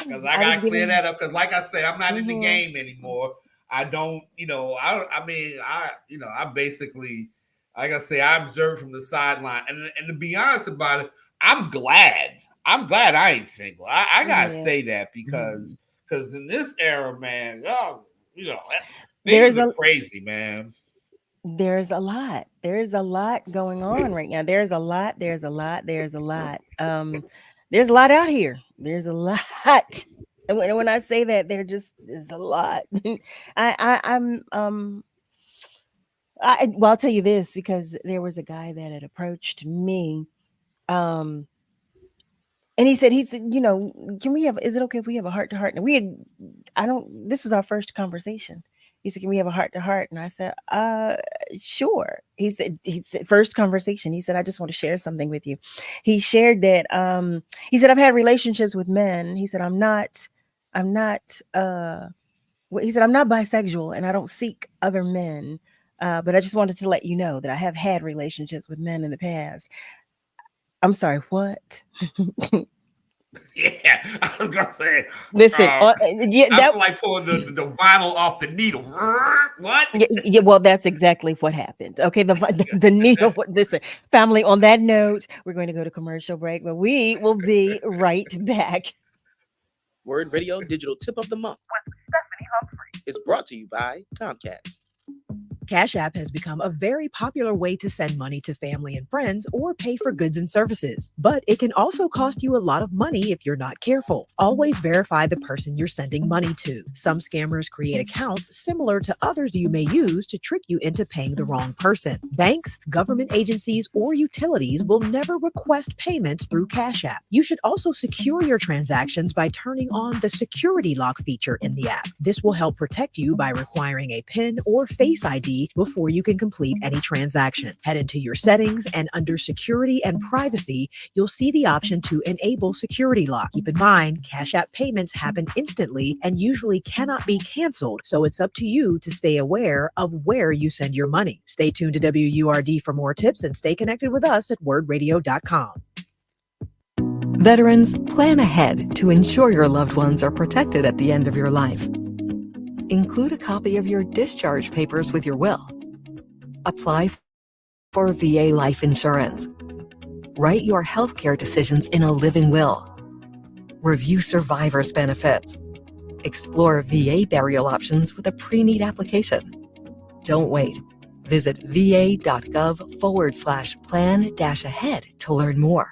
Because I I was gotta clear giving. that up. Because like I say, I'm not in the Mhm. game anymore. I don't, I basically, like I say, I observe from the sideline. And to be honest about it, I'm glad. I ain't single. I gotta Yeah. say that because in this era, man, things There's are a crazy, man. there's a lot. There's a lot going on right now. There's a lot. There's a lot. There's a lot. There's a lot out here. There's a lot. And when I say that, there's a lot. I'll tell you this, because there was a guy that had approached me, and he said, is it okay if we have a heart to heart? And this was our first conversation. He said, can we have a heart to heart? And I said, sure. He said, first conversation. He said, I just want to share something with you. He shared that, he said, I've had relationships with men. He said, he said, I'm not bisexual and I don't seek other men. But I just wanted to let you know that I have had relationships with men in the past. I'm sorry, what? Yeah, I was gonna say. Listen, I feel like pulling the vinyl off the needle. What? Yeah, well, that's exactly what happened. Okay, the needle. Listen, family. On that note, we're going to go to commercial break, but we will be right back. Word Radio Digital Tip of the Month is brought to you by Comcast. Cash App has become a very popular way to send money to family and friends or pay for goods and services. But it can also cost you a lot of money if you're not careful. Always verify the person you're sending money to. Some scammers create accounts similar to others you may use to trick you into paying the wrong person. Banks, government agencies, or utilities will never request payments through Cash App. You should also secure your transactions by turning on the security lock feature in the app. This will help protect you by requiring a PIN or Face ID before you can complete any transaction. Head into your settings, and under Security and Privacy, you'll see the option to enable security lock. Keep in mind, Cash App payments happen instantly and usually cannot be canceled, so it's up to you to stay aware of where you send your money. Stay tuned to WURD for more tips and stay connected with us at wordradio.com. Veterans, plan ahead to ensure your loved ones are protected at the end of your life. Include a copy of your discharge papers with your will. Apply for VA life insurance. Write your healthcare decisions in a living will. Review survivor's benefits. Explore VA burial options with a pre-need application. Don't wait. Visit va.gov/plan-ahead to learn more.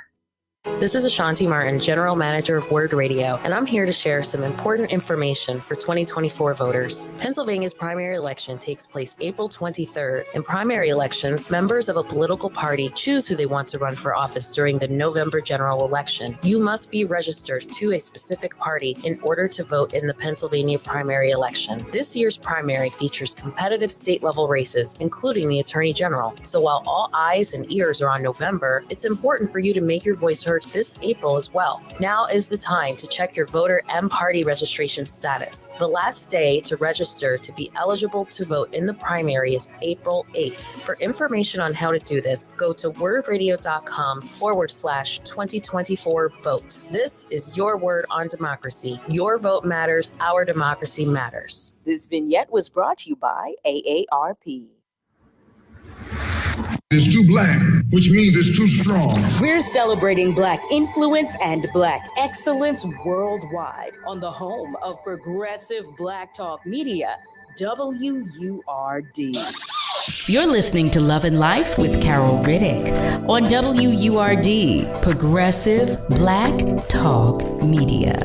This is Ashanti Martin, General Manager of Word Radio, and I'm here to share some important information for 2024 voters. Pennsylvania's primary election takes place April 23rd. In primary elections, members of a political party choose who they want to run for office during the November general election. You must be registered to a specific party in order to vote in the Pennsylvania primary election. This year's primary features competitive state-level races, including the Attorney General. So while all eyes and ears are on November, it's important for you to make your voice heard this April as well. Now is the time to check your voter and party registration status. The last day to register to be eligible to vote in the primary is April 8th. For information on how to do this, go to wordradio.com/2024 vote. This is your word on democracy. Your vote matters. Our democracy matters. This vignette was brought to you by AARP. It's too black, which means it's too strong. We're celebrating Black influence and Black excellence worldwide on the home of progressive Black talk media, WURD. You're listening to Love and Life with Carol Riddick on WURD, Progressive Black Talk Media.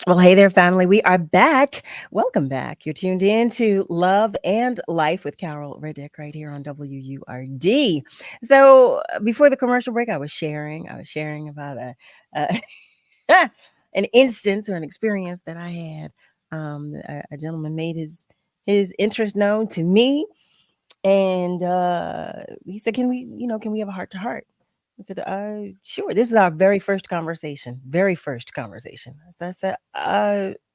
Well, hey there, family. We are back. Welcome back. You're tuned in to Love and Life with Carol Riddick right here on WURD. So before the commercial break, I was sharing about an instance or an experience that I had. A gentleman made his interest known to me, and he said, can we have a heart to heart?" I said, sure. This is our very first conversation. Very first conversation. So I said,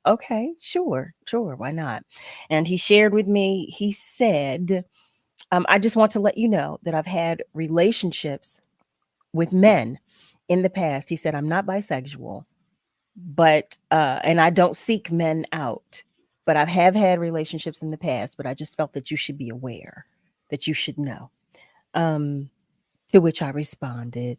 okay, sure, why not? And he shared with me, he said, I just want to let you know that I've had relationships with men in the past. He said, I'm not bisexual, but and I don't seek men out, but I have had relationships in the past, but I just felt that you should be aware, that you should know. Um, to which I responded,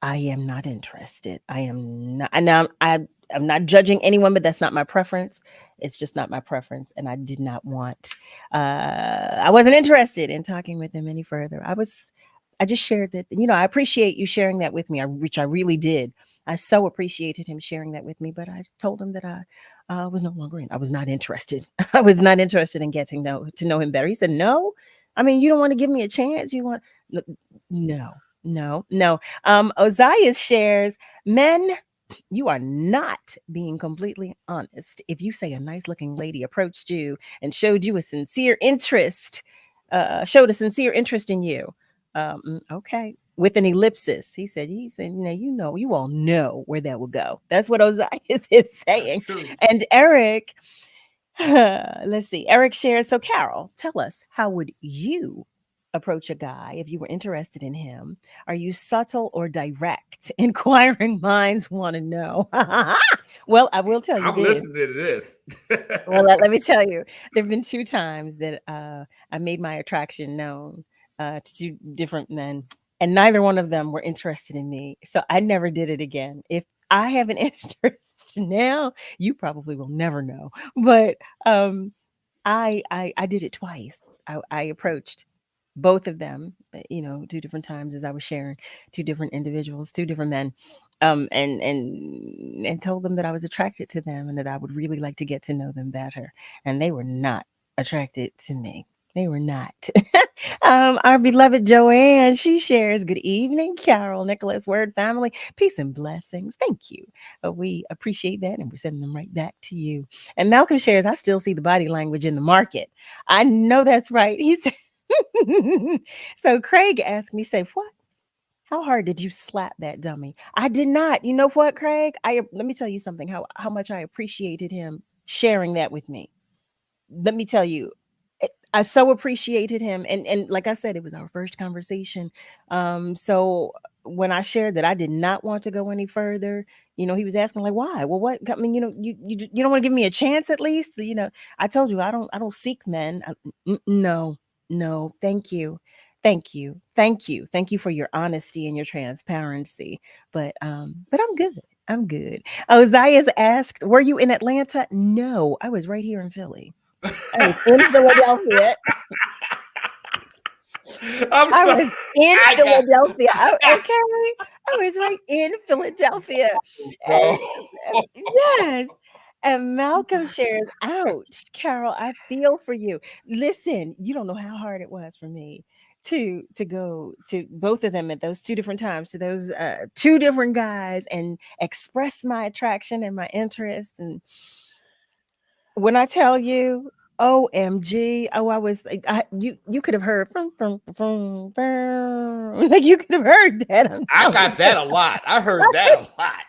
I am not interested. I am not. And now I'm not judging anyone, but that's not my preference. It's just not my preference, and I did not want. I wasn't interested in talking with him any further. I just shared that. I appreciate you sharing that with me. Which I really did. I so appreciated him sharing that with me. But I told him that I was no longer in. I was not interested. I was not interested in getting to know him better. He said, "No, I mean, you don't want to give me a chance. You want no." No, no. Ozias shares, men, you are not being completely honest. If you say a nice looking lady approached you and showed a sincere interest in you. Okay. With an ellipsis. He said, you all know where that will go. That's what Ozias is saying. And Eric, let's see. Eric shares, so Carol, tell us, how would you approach a guy if you were interested in him? Are you subtle or direct? Inquiring minds want to know. Well, I will tell you I'm this. listening to this. Well, let me tell you, there have been 2 times that I made my attraction known to 2 different men, and neither one of them were interested in me. So I never did it again. If I have an interest now, you probably will never know. But I did it twice. I approached both of them, 2 different times as I was sharing, 2 different individuals, 2 different men, and told them that I was attracted to them and that I would really like to get to know them better. And they were not attracted to me. They were not. Our beloved Joanne, she shares, good evening, Carol, Nicholas, Word family, peace and blessings. Thank you. We appreciate that, and we're sending them right back to you. And Malcolm shares, I still see the body language in the market. I know that's right. He said, so Craig asked me, say, what? How hard did you slap that dummy? I did not. You know what, Craig? Let me tell you something, how much I appreciated him sharing that with me. Let me tell you, I so appreciated him. And like I said, it was our first conversation. So when I shared that I did not want to go any further, he was asking like, why? Well, what? I mean, you don't want to give me a chance at least. I told you I don't seek men. No, thank you. Thank you. Thank you. Thank you for your honesty and your transparency. But I'm good. I'm good. Ozias asked, were you in Atlanta? No, I was right here in Philly. I was in Philadelphia. I was in Philadelphia. Okay. I was right in Philadelphia. Yes. And Malcolm shares, ouch, Carol, I feel for you. Listen, you don't know how hard it was for me to go to both of them at those 2 different times, to those 2 different guys, and express my attraction and my interest. And when I tell you, OMG, I was like, you could have heard like you could have heard that. I got that a lot. I heard that a lot.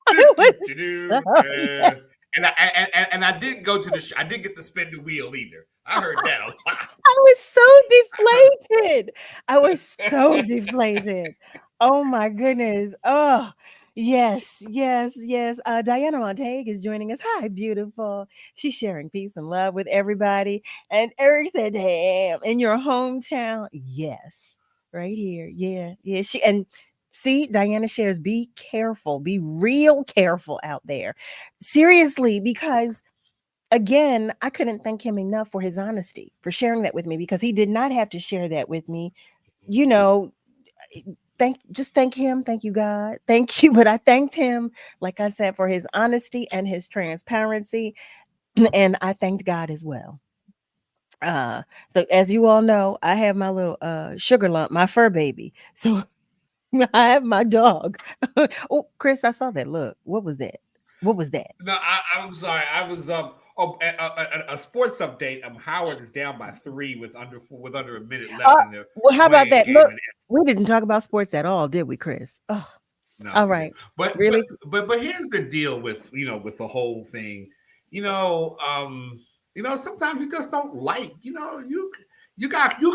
I was so, And I didn't go to I didn't get to spin the wheel either. I heard that a lot. I was so deflated. I was so deflated. Oh my goodness. Oh, yes, yes, yes. Diana Montague is joining us. Hi, beautiful. She's sharing peace and love with everybody. And Eric said, damn, in your hometown. Yes, right here. Yeah, yeah. And see, Diana shares, be careful, be real careful out there. Seriously, because again, I couldn't thank him enough for his honesty, for sharing that with me, because he did not have to share that with me, you know, thank him. Thank you, God. Thank you. But I thanked him, like I said, for his honesty and his transparency. And I thanked God as well. So as you all know, I have my little sugar lump, my fur baby. So I have my dog. Oh, Chris, I saw that. Look, what was that? What was that? No, I'm sorry. I was a sports update. Howard is down by 3 with under a minute left in the Well, how about playing that? game. Look, we didn't talk about sports at all, did we, Chris? Oh, No, all right. Really? but here's the deal with with the whole thing. You know, sometimes you just don't like. You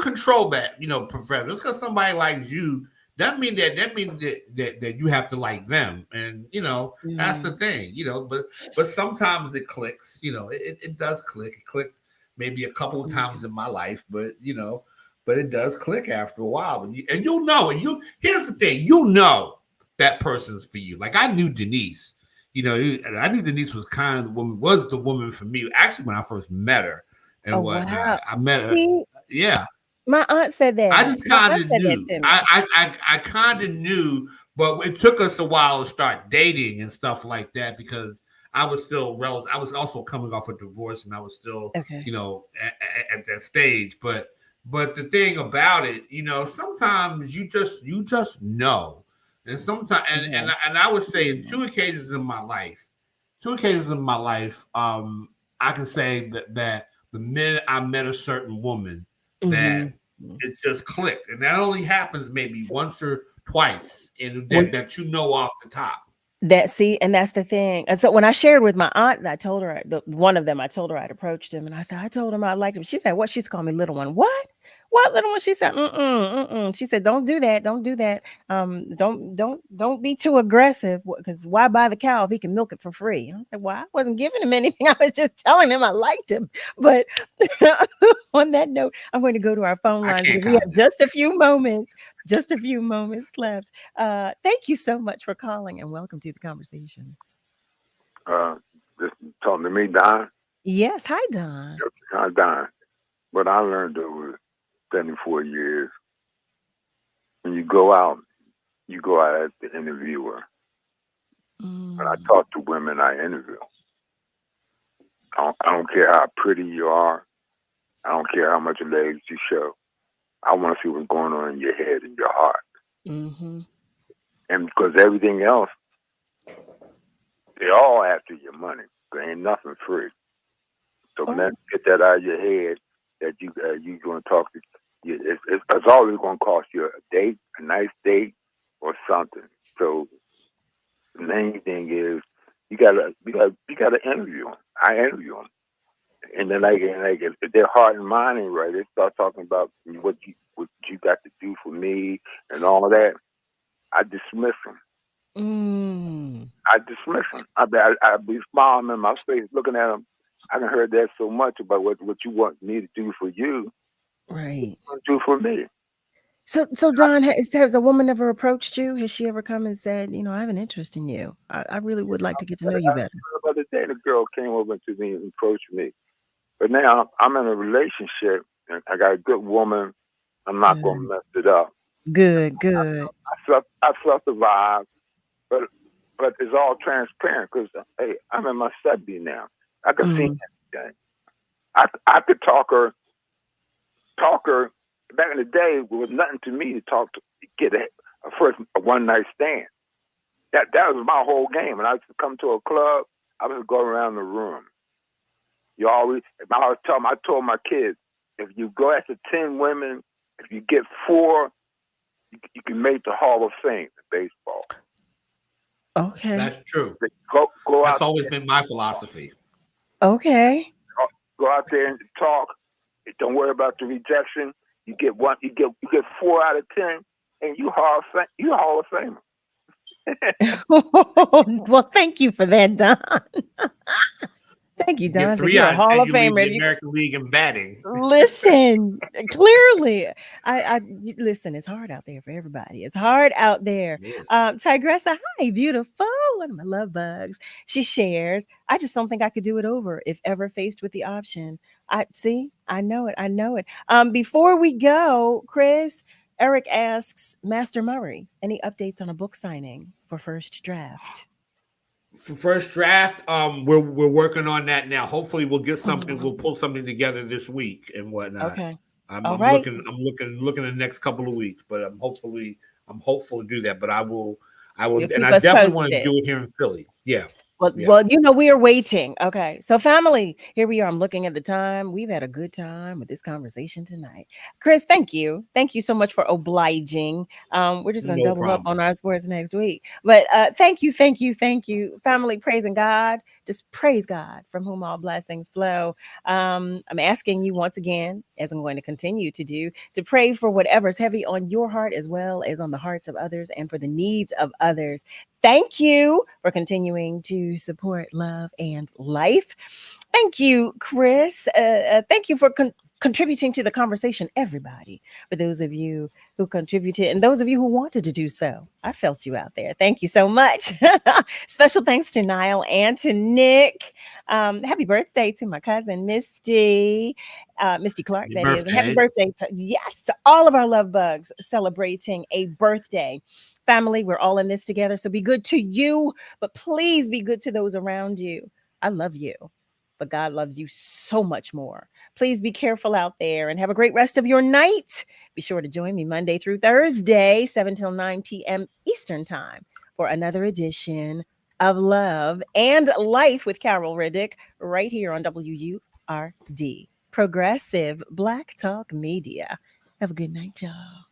control that. Professor. Just because somebody likes you, that means that you have to like them, and that's the thing. But sometimes it clicks. It does click. It clicked maybe a couple of times in my life, but but it does click after a while. And you'll know. And here's the thing. That person's for you. Like I knew Denise. I knew Denise was the woman for me. Actually, when I first met her and Wow. I met her. See, Yeah. my aunt said that. I just kind of knew. I kind of knew, but it took us a while to start dating and stuff like that because I was still I was also coming off a divorce, and I was still, Okay. at that stage. But the thing about it, sometimes you just know, and sometimes, and I would say in two occasions in my life, I can say that the minute I met a certain woman, that it just clicked, and that only happens maybe once or twice, and that off the top. And that's the thing. And so when I shared with my aunt, I told her one of them, I told her I'd approached him, and I said, I told him I liked him. She said, what? She's called me little one. What little one? She said, She said, don't do that. Don't do that. Don't be too aggressive, because why buy the cow if he can milk it for free? And I said, well, I wasn't giving him anything. I was just telling him I liked him. But on that note, I'm going to go to our phone lines because we have just a few moments left. Thank you so much for calling, and welcome to the conversation. Just talking to me, Don. Yes, hi, Don. Hi, Don. What I learned over 74 years, when you go out as the interviewer. When I talk to women, I interview. I don't care how pretty you are. I don't care how much legs you show. I want to see what's going on in your head and your heart. Mm-hmm. And because everything else, they're all after your money. There ain't nothing free. So get that out of your head that you're going to talk to. It's always going to cost you a date, a nice date, or something. So the main thing is you gotta interview them. I interview them, and then if their heart and mind ain't right, they start talking about what you got to do for me and all of that. I dismiss them. I dismiss them. I be smiling in my face, looking at them. I done heard that so much about what you want me to do for you. Right. What you do for me. So Don, has a woman ever approached you? Has she ever come and said, I have an interest in you? I really would like to get to know you better. The other day, the girl came over to me and approached me. But now I'm in a relationship, and I got a good woman. I'm not going to mess it up. Good. I felt the vibe, but it's all transparent because, hey, I'm in my 70s now. I can see everything. I could talk her. Back in the day, it was nothing to me to get a first one night stand. That was my whole game. And I used to come to a club, I would go around the room. I told my kids, if you go after 10 women, if you get 4, you can make the Hall of Fame in baseball. Okay. That's true. Go That's out always there. been my philosophy. Okay. Go out there and talk. Don't worry about the rejection. You get 1. You get 4 out of 10, and you Hall of Famer. Well, thank you for that, Don. Thank you, Don. Get 3 You're out a of Hall 10, of you lead Famer. the American League in batting. Listen, clearly, listen. It's hard out there for everybody. It's hard out there. Tigressa, hi, beautiful. One of my love bugs. She shares. I just don't think I could do it over if ever faced with the option. I know it. Before we go, Chris, Eric asks, Master Murray, any updates on a book signing for First Draft? For first draft, we're working on that now. Hopefully, we'll get something. We'll pull something together this week and whatnot. Okay. I'm All right. looking the next couple of weeks, but I'm hopeful to do that. But I will, You'll and keep I us definitely want to posted. do it here in Philly. Yeah. Well, we are waiting. Okay. So, family, here we are. I'm looking at the time. We've had a good time with this conversation tonight. Chris, thank you. Thank you so much for obliging. We're just going to No double up problem. on our sports next week. But thank you. Family, praising God. Just praise God from whom all blessings flow. I'm asking you once again, as I'm going to continue to do, to pray for whatever's heavy on your heart as well as on the hearts of others and for the needs of others. Thank you for continuing to support Love and Life. Thank you, Chris. Thank you for contributing to the conversation, everybody. For those of you who contributed and those of you who wanted to do so, I felt you out there. Thank you so much. Special thanks to Niall and to Nick. Happy birthday to my cousin Misty Clark, Happy that is. And happy birthday. birthday to all of our love bugs celebrating a birthday. Family, we're all in this together. So be good to you, but please be good to those around you. I love you, but God loves you so much more. Please be careful out there and have a great rest of your night. Be sure to join me Monday through Thursday, 7 till 9 p.m. Eastern Time for another edition of Love and Life with Carol Riddick right here on WURD, Progressive Black Talk Media. Have a good night, y'all.